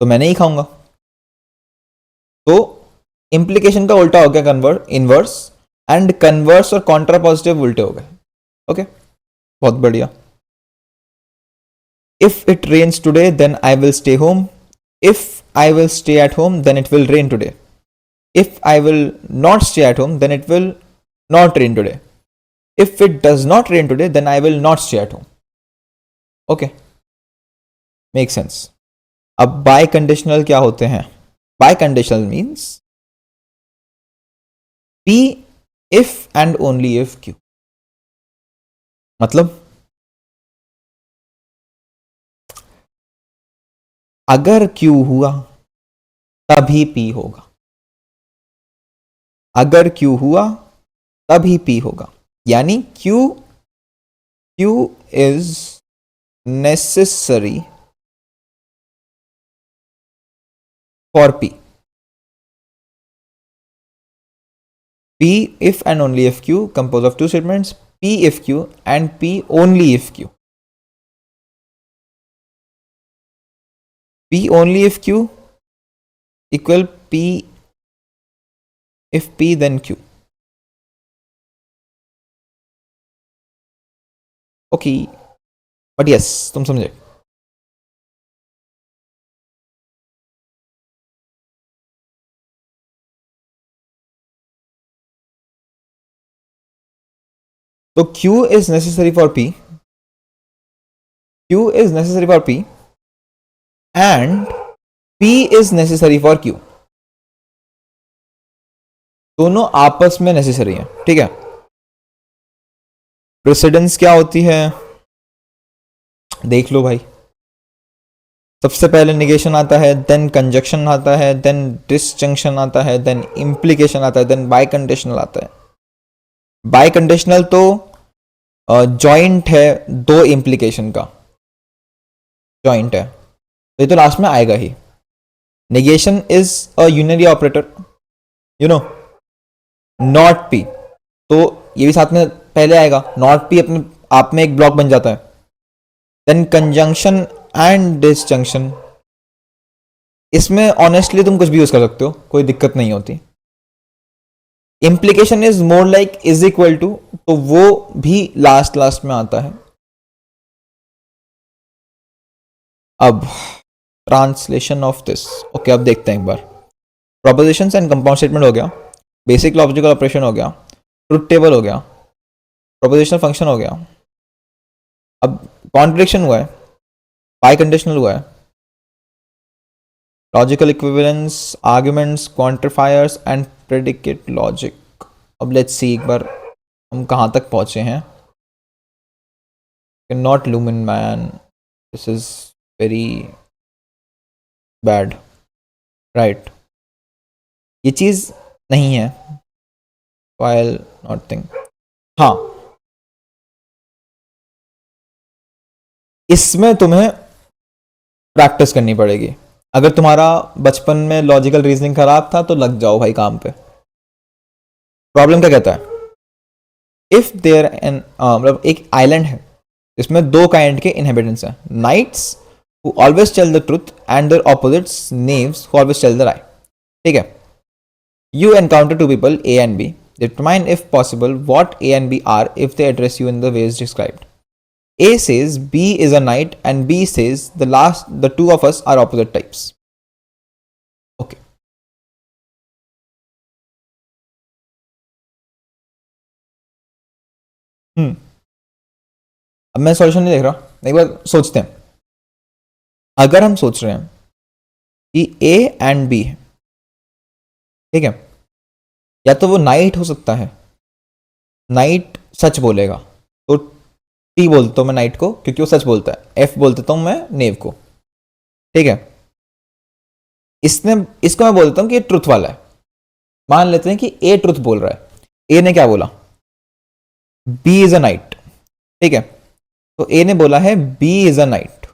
तो मैं नहीं खाऊंगा. तो इंप्लीकेशन का उल्टा हो गया इनवर्स, एंड कन्वर्स और कॉन्ट्रा पॉजिटिव उल्टे हो गए. ओके, बहुत बढ़िया. If it rains today then I will stay home. If I will stay at home then it will rain today. If I will not stay at home then it will not rain today. If it does not rain today then I will not stay at home. Okay, make sense. अब biconditional क्या होते हैं? Bye conditional means P if and only if Q. मतलब अगर Q हुआ तभी P होगा, अगर Q हुआ तभी P होगा, यानी Q is necessary for P. P if and only if Q, composed of two statements, P if Q and P only if Q. P only if Q equal P if P then Q. Okay, but yes, तुम समझे. So Q is necessary for P. Q is necessary for P and P is necessary for Q. दोनों आपस में necessary है, ठीक है. Precedence क्या होती है देख लो भाई. सबसे पहले निगेशन आता है, देन कंजक्शन आता है, देन डिसजंक्शन आता है, देन इम्प्लीकेशन आता है, देन बाय कंडीशनल आता है. बाय कंडीशनल तो जॉइंट है दो इम्प्लीकेशन का, जॉइंट है, तो ये तो लास्ट में आएगा ही. Negation is a unary operator, you know, not P, तो ये भी साथ में पहले आएगा. नॉट पी अपने आप में एक ब्लॉक बन जाता है. देन कंजंक्शन एंड डिसजंक्शन, इसमें ऑनेस्टली तुम कुछ भी यूज कर सकते हो, कोई दिक्कत नहीं होती. Implication is more like is equal to, तो वो भी लास्ट में आता है. अब ट्रांसलेशन ऑफ दिस, ओके, अब देखते हैं एक बार. प्रोपोजिशंस एंड कंपाउंड स्टेटमेंट हो गया, बेसिक लॉजिकल ऑपरेशन हो गया, ट्रुथ टेबल हो गया, प्रोपोजिशनल फंक्शन हो गया. अब कॉन्ट्रडिक्शन हुआ है, बाय कंडीशनल हुआ है, logical equivalence, arguments, quantifiers and predicate logic. अब लेट्स सी एक बार हम कहाँ तक पहुँचे हैं. Not looming man, this is very bad, right. ये चीज़ नहीं है, while नॉट थिंक. हाँ, इसमें तुम्हें प्रैक्टिस करनी पड़ेगी. अगर तुम्हारा बचपन में लॉजिकल रीजनिंग खराब था तो लग जाओ भाई काम पे. प्रॉब्लम क्या कहता है, इफ देयर एन, मतलब एक आइलैंड है जिसमें दो काइंड के इनहेबिटेंट्स हैं, knights who always tell the truth and their opposites knaves who always tell the lie. ठीक है. You encounter two people A and B. Determine if possible what A and B are if they address you in the ways described. A says B is a knight and B says the two of us are opposite types. Okay. अब मैं solution नहीं देख रहा, एक बार सोचते हैं. अगर हम सोच रहे हैं कि A and B है, ठीक है, या तो वो नाइट हो सकता है, नाइट सच बोलेगा तो टी बोलता हूं मैं नाइट को क्योंकि वो सच बोलता है, एफ बोल देता हूं मैं नेव को. ठीक है. इसको मैं बोलता हूं कि ये ट्रुथ वाला है. मान लेते हैं कि ए ट्रुथ बोल रहा है. ए ने क्या बोला, बी इज अ नाइट. ठीक है. तो ए ने बोला है बी इज अ नाइट,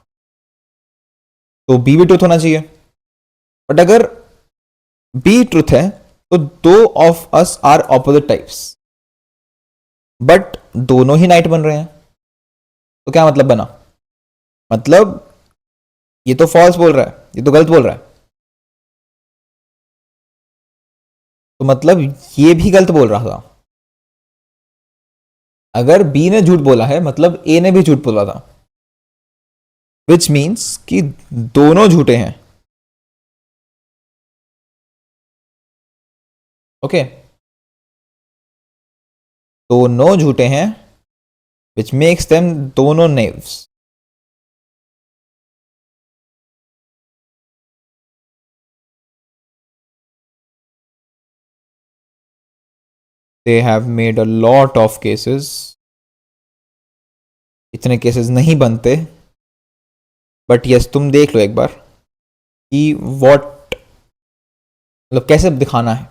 तो बी भी ट्रुथ होना चाहिए. बट अगर बी ट्रुथ है तो two of us are opposite types, but दोनों ही नाइट बन रहे हैं. तो क्या मतलब बना, मतलब ये तो फॉल्स बोल रहा है, ये तो गलत बोल रहा है, तो मतलब ये भी गलत बोल रहा था. अगर बी ने झूठ बोला है मतलब ए ने भी झूठ बोला था, विच मीन्स कि दोनों झूठे हैं. ओके. दोनों झूठे हैं, विच मेक्स देम दोनों Neves. They have made a lot of cases. इतने केसेस नहीं बनते, बट यस तुम देख लो एक बार. कि वॉट मतलब कैसे दिखाना है.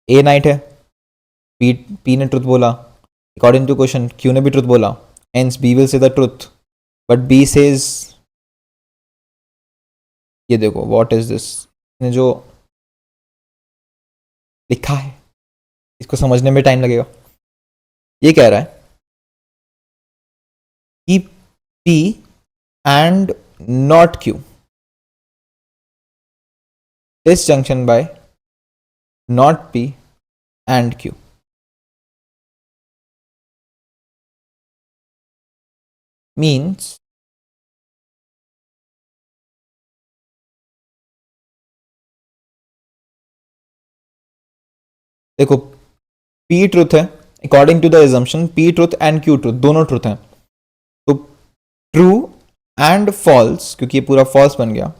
ए नाइट है, पी ने ट्रुथ बोला, अकॉर्डिंग टू क्वेश्चन क्यू ने भी ट्रुथ बोला, hence B will say the truth, but B says ये देखो व्हाट इज दिस, ने जो लिखा है इसको समझने में टाइम लगेगा. ये कह रहा है कि P and not Q disjunction by not P and Q means देखो P ट्रुथ है according to the assumption, P truth and Q truth दोनों ट्रुथ हैं. तो ट्रू एंड फॉल्स, क्योंकि ये पूरा फॉल्स बन गया,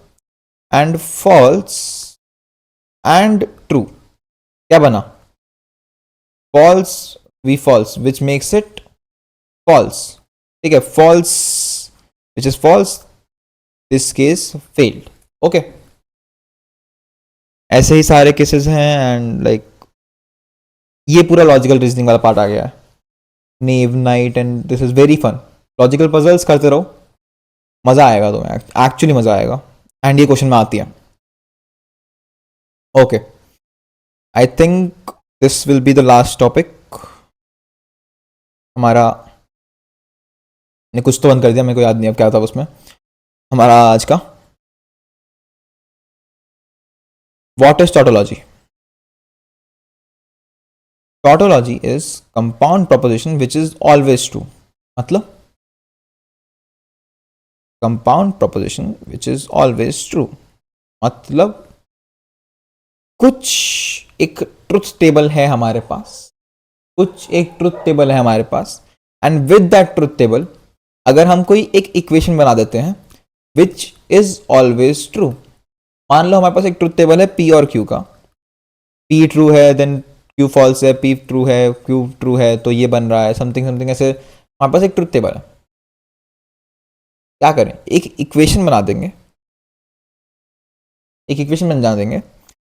एंड फॉल्स एंड ट्रू क्या बना, false V false which makes it false. ठीक है, false which is false, this case failed. Okay, ऐसे ही सारे केसेस हैं एंड लाइक ये पूरा लॉजिकल रीजनिंग वाला पार्ट आ गया है. नेव नाइट and this is very fun. Logical puzzles करते रहो, मजा आएगा तुम्हें, एक्चुअली मजा आएगा. एंड ये क्वेश्चन में आती है. Okay, I think this will be the last topic हमारा. ने कुछ तो बंद कर दिया, मेरे को याद नहीं अब क्या था उसमें हमारा आज का. What is tautology? Tautology is compound proposition which is always true. मतलब compound proposition which is always true मतलब कुछ एक ट्रुथ टेबल है हमारे पास, कुछ एक ट्रुथ टेबल है हमारे पास, and with that truth table अगर हम कोई एक इक्वेशन बना देते हैं विच इज ऑलवेज ट्रू. मान लो हमारे पास एक ट्रुथ टेबल है पी और क्यू का, पी ट्रू है देन क्यू फॉल्स है, पी ट्रू है क्यू ट्रू है, तो ये बन रहा है समथिंग समथिंग. ऐसे हमारे पास एक ट्रुथ टेबल है. क्या करें, एक इक्वेशन बना देंगे, एक इक्वेशन बना देंगे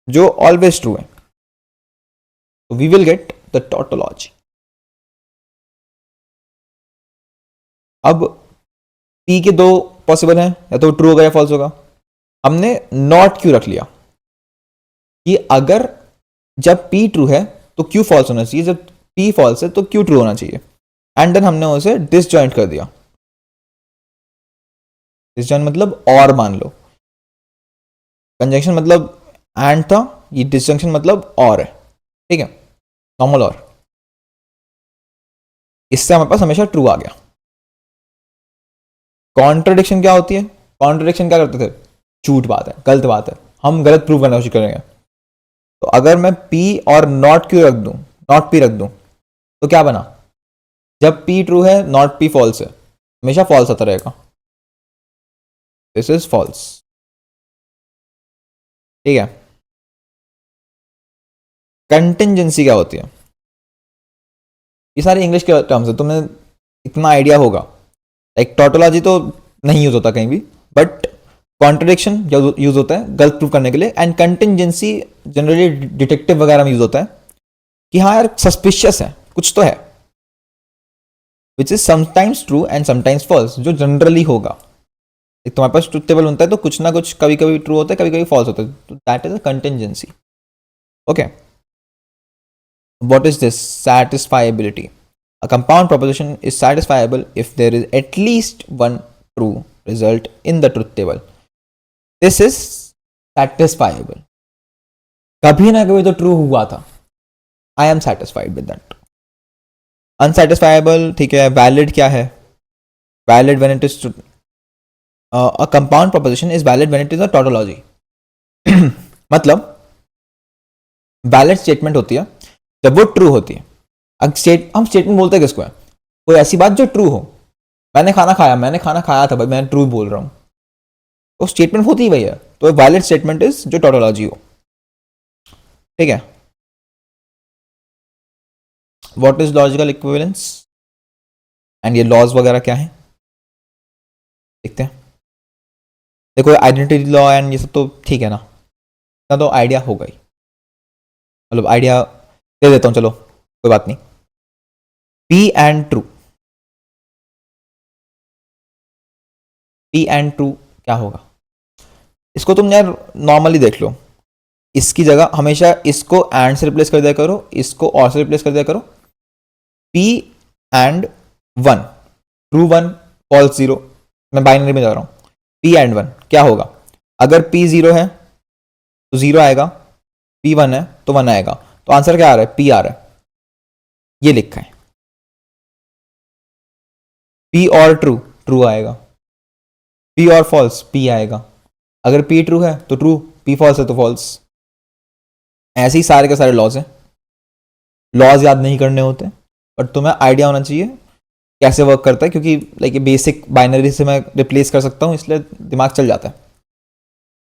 जो ऑलवेज ट्रू है, तो we will get the tautology. अब पी के दो पॉसिबल हैं, या तो ट्रू होगा या फॉल्स होगा. हमने नॉट क्यू रख लिया कि अगर जब पी ट्रू है तो क्यू फॉल्स होना चाहिए, जब पी फॉल्स है तो क्यू ट्रू होना चाहिए. एंड देन हमने उसे डिसजॉइंट कर दिया. डिसजॉइंट मतलब और मान लो, कंजंक्शन मतलब एंड था, ये डिसजंक्शन मतलब और है. ठीक है, नॉर्मल और. इससे हमारे पास हमेशा ट्रू आ गया. कॉन्ट्रडिक्शन क्या होती है? कॉन्ट्रडिक्शन क्या करते थे? झूठ बात है, गलत बात है, हम गलत प्रूव करने की कोशिश करेंगे. तो अगर मैं P और नॉट Q रख दूं, नॉट P रख दूं, तो क्या बना, जब P ट्रू है नॉट P फॉल्स है, हमेशा फॉल्स आता रहेगा. This is false. ठीक है. कंटिंजेंसी क्या होती है? ये सारे इंग्लिश के टर्म्स है, तुम्हें इतना आइडिया होगा. लाइक टॉटोलॉजी तो नहीं यूज होता कहीं भी, बट कॉन्ट्रडिक्शन यूज होता है गलत प्रूव करने के लिए, एंड कंटिंजेंसी जनरली डिटेक्टिव वगैरह में यूज होता है कि हाँ यार सस्पिशियस है, कुछ तो है, which is sometimes true and sometimes false, जो जनरली होगा. एक तुम्हारे पास ट्रूथ टेबल होता है तो कुछ ना कुछ कभी कभी ट्रू होता है, कभी कभी फॉल्स होता है, तो that is a contingency. Okay, what is this? Satisfiability. A compound proposition is satisfiable if there is at least one true result in the truth table. This is satisfiable. कभी ना कभी तो ट्रू हुआ था. I am satisfied with that. Unsatisfiable, ठीक है. Valid क्या है? Valid when it is a compound proposition is valid when it is a tautology. मतलब वैलिड स्टेटमेंट होती है जब वो ट्रू होती है. हम स्टेटमेंट बोलते हैं किसको है? कोई ऐसी बात जो ट्रू हो. मैंने खाना खाया था भाई, मैं ट्रू बोल रहा हूं, तो स्टेटमेंट होती ही वही है. तो वैलिड स्टेटमेंट इज जो टोटोलॉजी हो. ठीक है. What is logical equivalence, and ये लॉज वगैरह क्या है देखते हैं. देखो आइडेंटिटी लॉ एंड ये सब तो ठीक है ना, इतना तो आइडिया होगा ही, मतलब आइडिया दे देता हूँ, चलो कोई बात नहीं। P and true, P and true क्या होगा? इसको तुम यार नॉर्मली देख लो, इसकी जगह हमेशा इसको एंड से रिप्लेस कर दिया करो, इसको और से रिप्लेस कर दिया करो। P and one, true one, false zero. मैं बाइनरी में जा रहा हूँ। पी एंड वन क्या होगा? अगर पी जीरो है तो जीरो आएगा, पी वन है तो वन आएगा। तो आंसर क्या आ रहा है? पी आ रहा है, ये लिखा है। पी और ट्रू, ट्रू आएगा। पी और फॉल्स, पी आएगा। अगर पी ट्रू है तो ट्रू, पी फॉल्स है तो फॉल्स। ऐसे ही सारे के सारे लॉज हैं। लॉज याद नहीं करने होते, बट तुम्हें आइडिया होना चाहिए कैसे वर्क करता है, क्योंकि लाइक ये बेसिक बाइनरी से मैं रिप्लेस कर सकता हूँ, इसलिए दिमाग चल जाता है।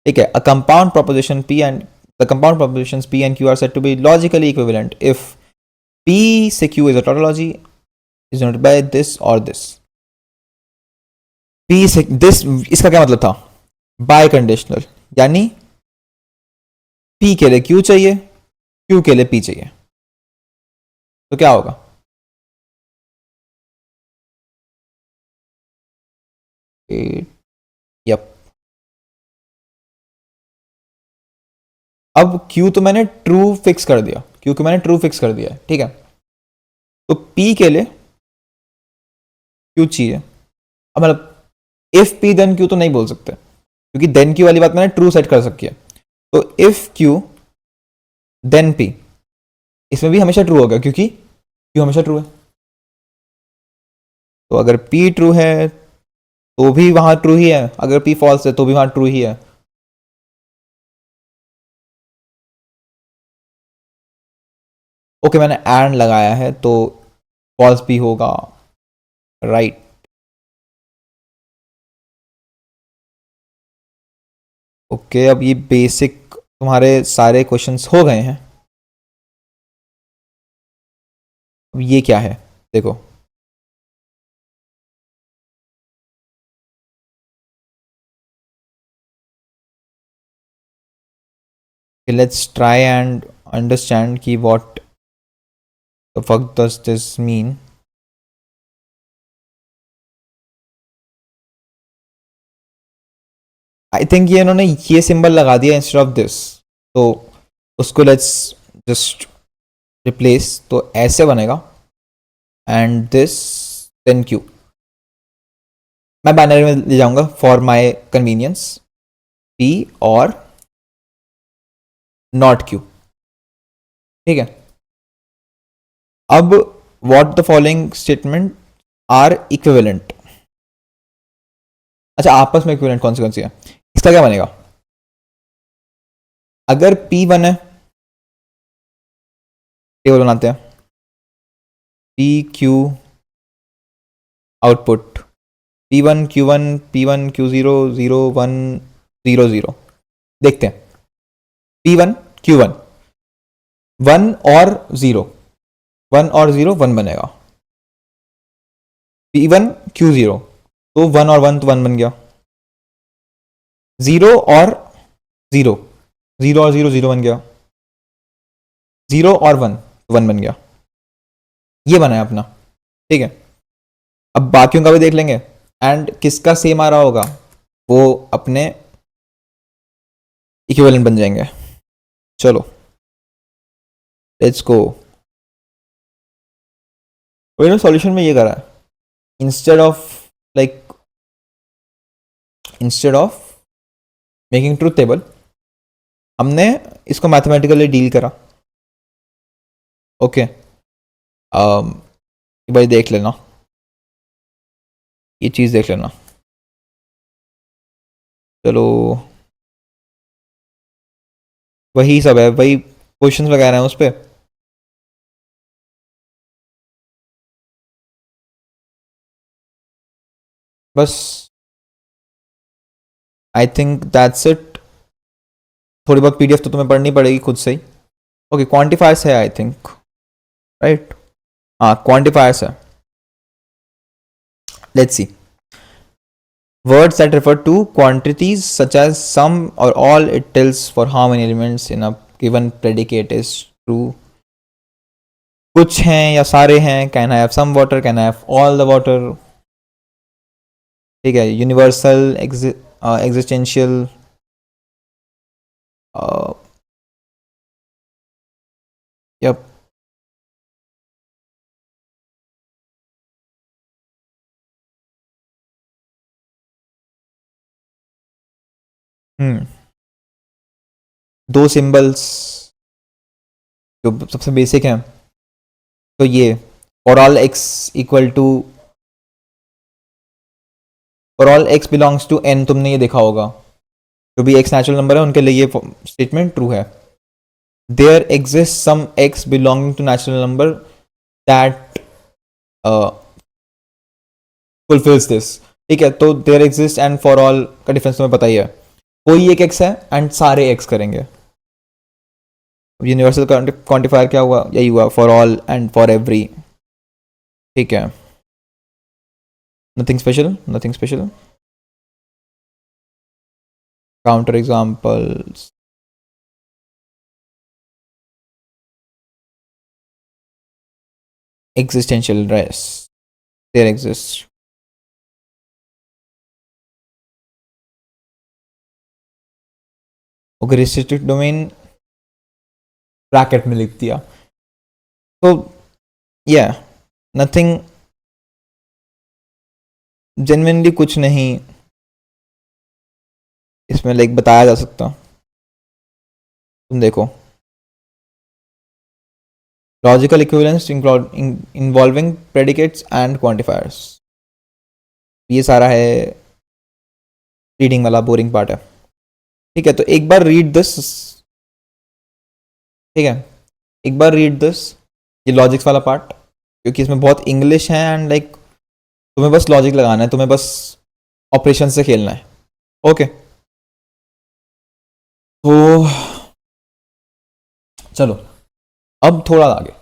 ठीक है, a compound proposition P and the compound propositions P and Q are said to be logically equivalent if P से Q is a tautology is noted by this और दिस। पी से दिस, इसका क्या मतलब था? बाय कंडीशनल, यानी P के लिए क्यू चाहिए, क्यू के लिए पी चाहिए, तो क्या होगा? यप। अब Q तो मैंने ट्रू फिक्स कर दिया, Q को मैंने ट्रू फिक्स कर दिया है, ठीक है। तो P के लिए Q चाहिए। अब मतलब इफ P देन Q तो नहीं बोल सकते, क्योंकि देन Q वाली बात मैंने ट्रू सेट कर सकती है। तो इफ Q देन P, इसमें भी हमेशा ट्रू होगा क्योंकि Q हमेशा ट्रू है। तो अगर P ट्रू है तो भी वहां ट्रू ही है, अगर P फॉल्स है तो भी वहां ट्रू ही है। ओके, मैंने एंड लगाया है तो फॉल्स भी होगा, राइट। ओके, अब ये बेसिक तुम्हारे सारे क्वेश्चंस हो गए हैं। अब ये क्या है देखो, लेट्स ट्राई एंड अंडरस्टैंड कि what the fuck does this mean. I think ये इन्होंने ये सिंबल लगा दिया इंस्टेड ऑफ दिस, तो उसको लेट्स जस्ट रिप्लेस, तो ऐसे बनेगा एंड दिस देन क्यू। मैं बाइनरी में ले जाऊंगा फॉर माय कन्वीनियंस, पी और नॉट क्यू, ठीक है। अब what the following statement are equivalent. अच्छा, आपस में इक्विवेलेंट कौन सी है? इसका क्या बनेगा? अगर पी वन है, टेबल बनाते हैं, P Q output P one Q one, P one Q zero, zero one, zero zero. देखते हैं, P one Q one, one और जीरो, वन और जीरो वन बनेगा। पी वन क्यू जीरो, तो one और वन तो वन बन गया। जीरो और जीरो, जीरो और जीरो जीरो बन गया। जीरो और वन तो वन बन गया। ये बना है अपना, ठीक है। अब बाकियों का भी देख लेंगे, एंड किसका सेम आ रहा होगा वो अपने इक्विवेलेंट बन जाएंगे। चलो लेट्स गो। सॉल्यूशन में ये करा है, instead of like instead of making truth table, हमने इसको मैथमेटिकली डील करा। ओके, भाई देख लेना, ये चीज़ देख लेना। चलो, वही सब है, वही क्वेश्चंस वगैरह हैं उस पर। बस आई थिंक दैट्स इट। थोड़ी बहुत पीडीएफ तो तुम्हें पढ़नी पड़ेगी खुद से ही। ओके, क्वांटिफायर्स है आई थिंक, राइट? हाँ, क्वांटिफायर्स है। Let's see, Words that refer to quantities such as some or all, it tells for how many elements in a given predicate is true. कुछ हैं या सारे हैं, can I have some water, can I have all the water. ठीक है. Universal, existential, yup. दो symbols जो सबसे बेसिक हैं, तो ये for all x equal to, for all x belongs to N, तुमने ये देखा होगा. जो भी एक्स नेचुरल नंबर है उनके लिए ये स्टेटमेंट ट्रू है. There exist some x belonging to natural number that fulfils this. ठीक है. तो there exist and for all का डिफरेंस तुम्हें पता ही है. कोई एक एक्स है एंड सारे एक्स करेंगे. यूनिवर्सल क्वांटिफायर क्या हुआ? यही हुआ, for all and for every. ठीक है. Nothing special, nothing special. Counter examples. Existential rest. There exists. Okay. Restricted domain bracket में लिख दिया. तो या नथिंग, जेन्युइनली कुछ नहीं इसमें लाइक बताया जा सकता. तुम देखो, logical equivalence involving predicates and quantifiers. ये सारा है रीडिंग वाला बोरिंग पार्ट है. ठीक है. तो एक बार रीड दिस. ठीक है. एक बार रीड दिस, ये लॉजिक्स वाला पार्ट, क्योंकि इसमें बहुत इंग्लिश है एंड लाइक तुम्हें बस लॉजिक लगाना है, तुम्हें बस ऑपरेशन से खेलना है. ओके. तो चलो अब थोड़ा आगे.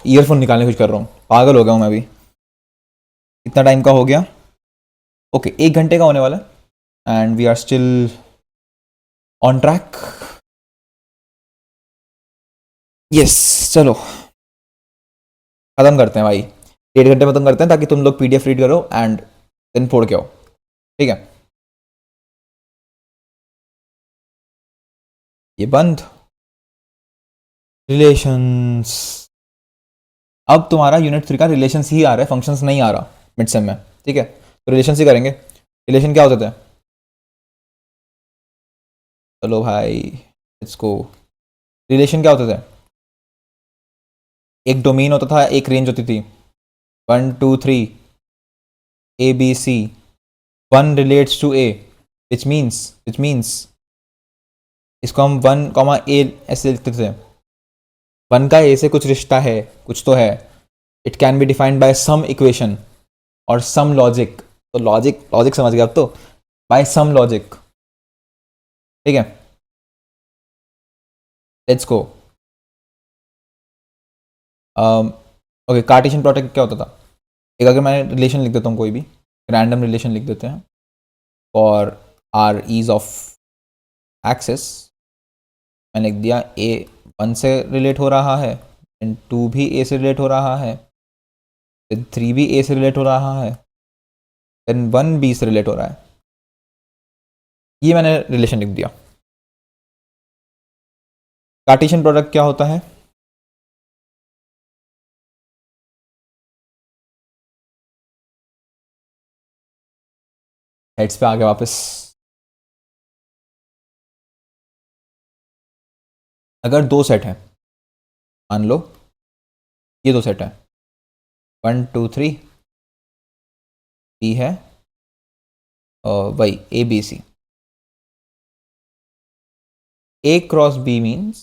ईयरफोन निकालने की कोशिश कर रहा हूँ, पागल हो गया हूँ मैं अभी. कितना टाइम का हो गया? ओके, 1 घंटे का होने वाला है and we are still on track. Yes. चलो खत्म करते हैं भाई. 1.5 घंटे में खत्म करते हैं ताकि तुम लोग पीडीएफ रीड करो एंड देन फोड़ के आओ. ठीक है. ये बंद. रिलेशंस. अब तुम्हारा यूनिट 3 का रिलेशंस ही आ रहा है, फंक्शंस नहीं आ रहा मिड सेम में. ठीक है. तो रिलेशंस ही करेंगे. रिलेशन क्या होते थे? चलो भाई लेट्स गो. रिलेशन क्या होते थे? एक डोमेन होता था, एक रेंज होती थी. 1 2 3 A B C. 1 relates to A, which means इसको हम 1 ए ऐसे लिखते थे. 1 का ए से कुछ रिश्ता है, कुछ तो है. It can be defined by some equation और सम लॉजिक. तो लॉजिक लॉजिक समझ गए अब तो, बाय सम लॉजिक. ठीक है. Let's go. Okay. Cartesian product क्या होता था? एक अगर मैं रिलेशन लिख देता हूँ, कोई भी रैंडम रिलेशन लिख देते हैं for our ease of access. मैंने लिख दिया ए 1 से रिलेट हो रहा है, एंड 2 भी ए से रिलेट हो रहा है, देन 3 भी ए से रिलेट हो रहा है, देन 1 बी से रिलेट हो रहा है. ये मैंने रिलेशन लिख दिया. कार्टेशियन प्रोडक्ट क्या होता है? हेड्स पे आगे वापस. अगर 2 सेट हैं, मान लो ये 2 सेट हैं, 1 2 3 बी है वही A B C. A cross B means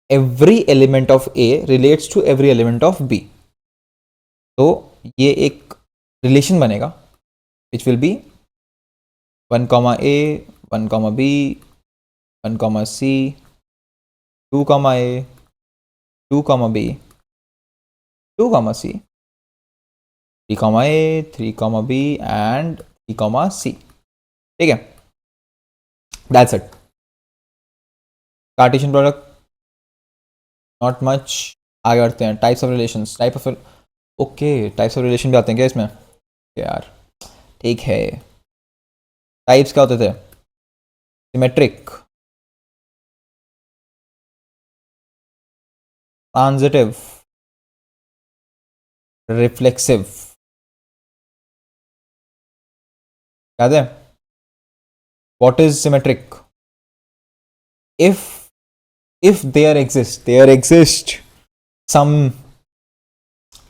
every element of A relates to every element of B. तो ये एक रिलेशन बनेगा which will be 1 A, 1 B, 1 C, 2 A, 2 B, 2 C, 3 A, 3 B and 3 C. ठीक है, that's it. Cartesian product not much. आगे बढ़ते हैं. Types of relations. Okay, types of relation भी आते हैं क्या इसमें यार? ठीक है. टाइप्स क्या होते थे? Symmetric, transitive, reflexive. याद है? What is symmetric? if there exist some,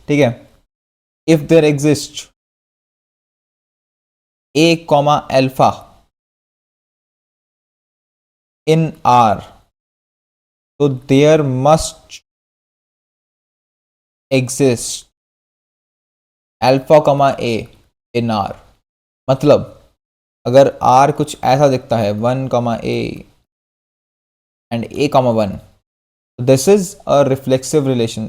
ठीक है, if there exist a comma alpha in R, so there must exist alpha comma a in R. मतलब अगर R कुछ ऐसा दिखता है 1 comma a and a comma 1, so this is a reflexive relation,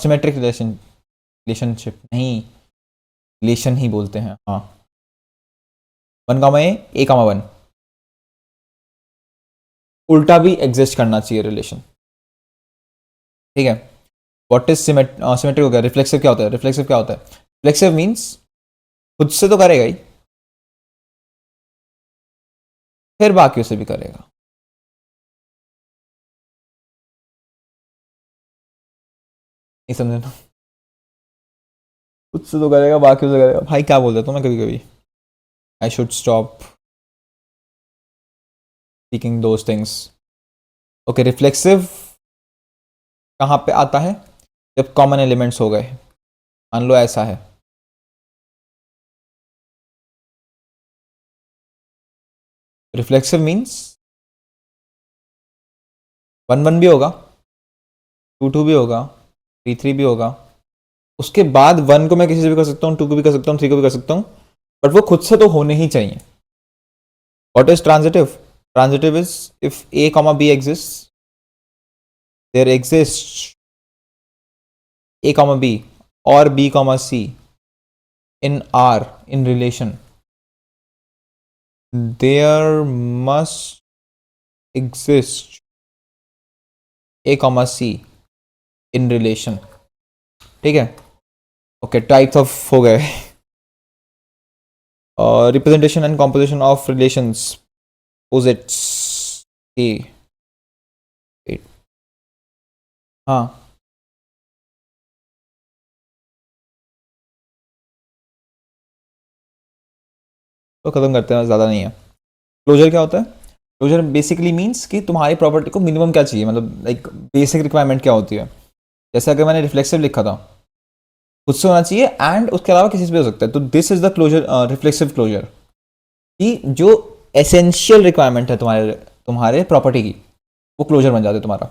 symmetric relationship नहीं, relation ही बोलते हैं. हाँ, 1 comma a comma 1, उल्टा भी एग्जिस्ट करना चाहिए रिलेशन. ठीक है. व्हाट इज सिमेट्रिक हो गया. रिफ्लेक्सिव क्या होता है? रिफ्लेक्सिव मीन्स खुद से तो करेगा ही, फिर बाकियों से भी करेगा. नहीं समझे ना? खुद से तो करेगा, बाकियों से करेगा. भाई क्या बोल देता हूँ मैं कभी कभी. I should stop speaking those things. Okay, reflexive कहाँ पे आता है? जब कॉमन एलिमेंट्स हो गए. मान लो ऐसा है, रिफ्लेक्सिव मीन्स 1 1 भी होगा, 2 2 भी होगा, 3 3 भी होगा. उसके बाद 1 को मैं किसी से भी कर सकता हूँ, 2 को भी कर सकता हूँ, 3 को भी कर सकता हूँ, बट वो खुद से तो होने ही चाहिए. What is transitive? Transitive is if a comma b exists, there exists a comma b or b comma c in R in relation, there must exist a comma c in relation. ठीक है. Okay, types of हो गए. Representation and composition of relations posets. हाँ, तो खत्म करते हैं, ज़्यादा नहीं है. क्लोजर क्या होता है? क्लोजर बेसिकली मीन्स कि तुम्हारी प्रॉपर्टी को मिनिमम क्या चाहिए, मतलब लाइक बेसिक रिक्वायरमेंट क्या होती है. जैसे अगर मैंने रिफ्लेक्सिव लिखा था, खुद से होना चाहिए एंड उसके अलावा किसी से भी हो सकता है. तो this is the closure, reflexive closure, कि जो एसेंशियल रिक्वायरमेंट है तुम्हारे तुम्हारे प्रॉपर्टी की, वो क्लोजर बन जाते है तुम्हारा.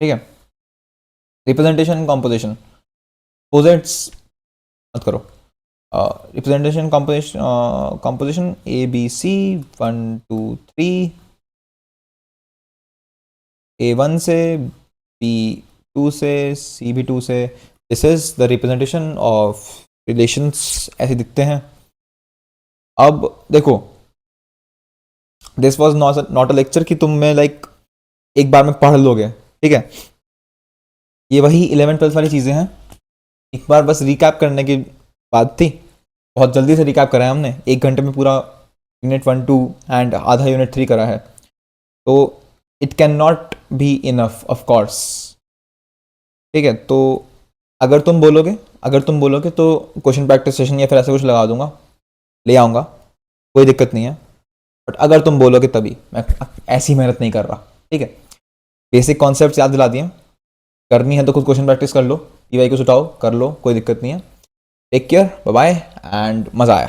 ठीक है. Representation and composition. पोजेट्स मत करो. Representation composition A B C 1 2 3, A1 से, B2 से, C भी 2 से. This is the representation of relations. ऐसे दिखते हैं. अब देखो, this was not a lecture कि तुम में लाइक एक बार में पढ़ लोगे. ठीक है. ये वही 11 12 वाली चीज़ें हैं. एक बार बस रिकैप करने की बात थी. बहुत जल्दी से रिकैप करा है हमने. 1 घंटे में पूरा यूनिट 1 2 एंड आधा यूनिट 3 करा है. तो it can not be enough of course. ठीक है. तो अगर तुम बोलोगे तो क्वेश्चन प्रैक्टिस सेशन या फिर ऐसा कुछ लगा दूंगा, ले आऊँगा, कोई दिक्कत नहीं है. बट अगर तुम बोलोगे तभी. मैं ऐसी मेहनत नहीं कर रहा. ठीक है. बेसिक कॉन्सेप्ट याद दिला दिए. करनी है तो खुद क्वेश्चन प्रैक्टिस कर लो, पीवाई को उठाओ, कर लो, कोई दिक्कत नहीं है. Take care, bye bye and मज़ा आया.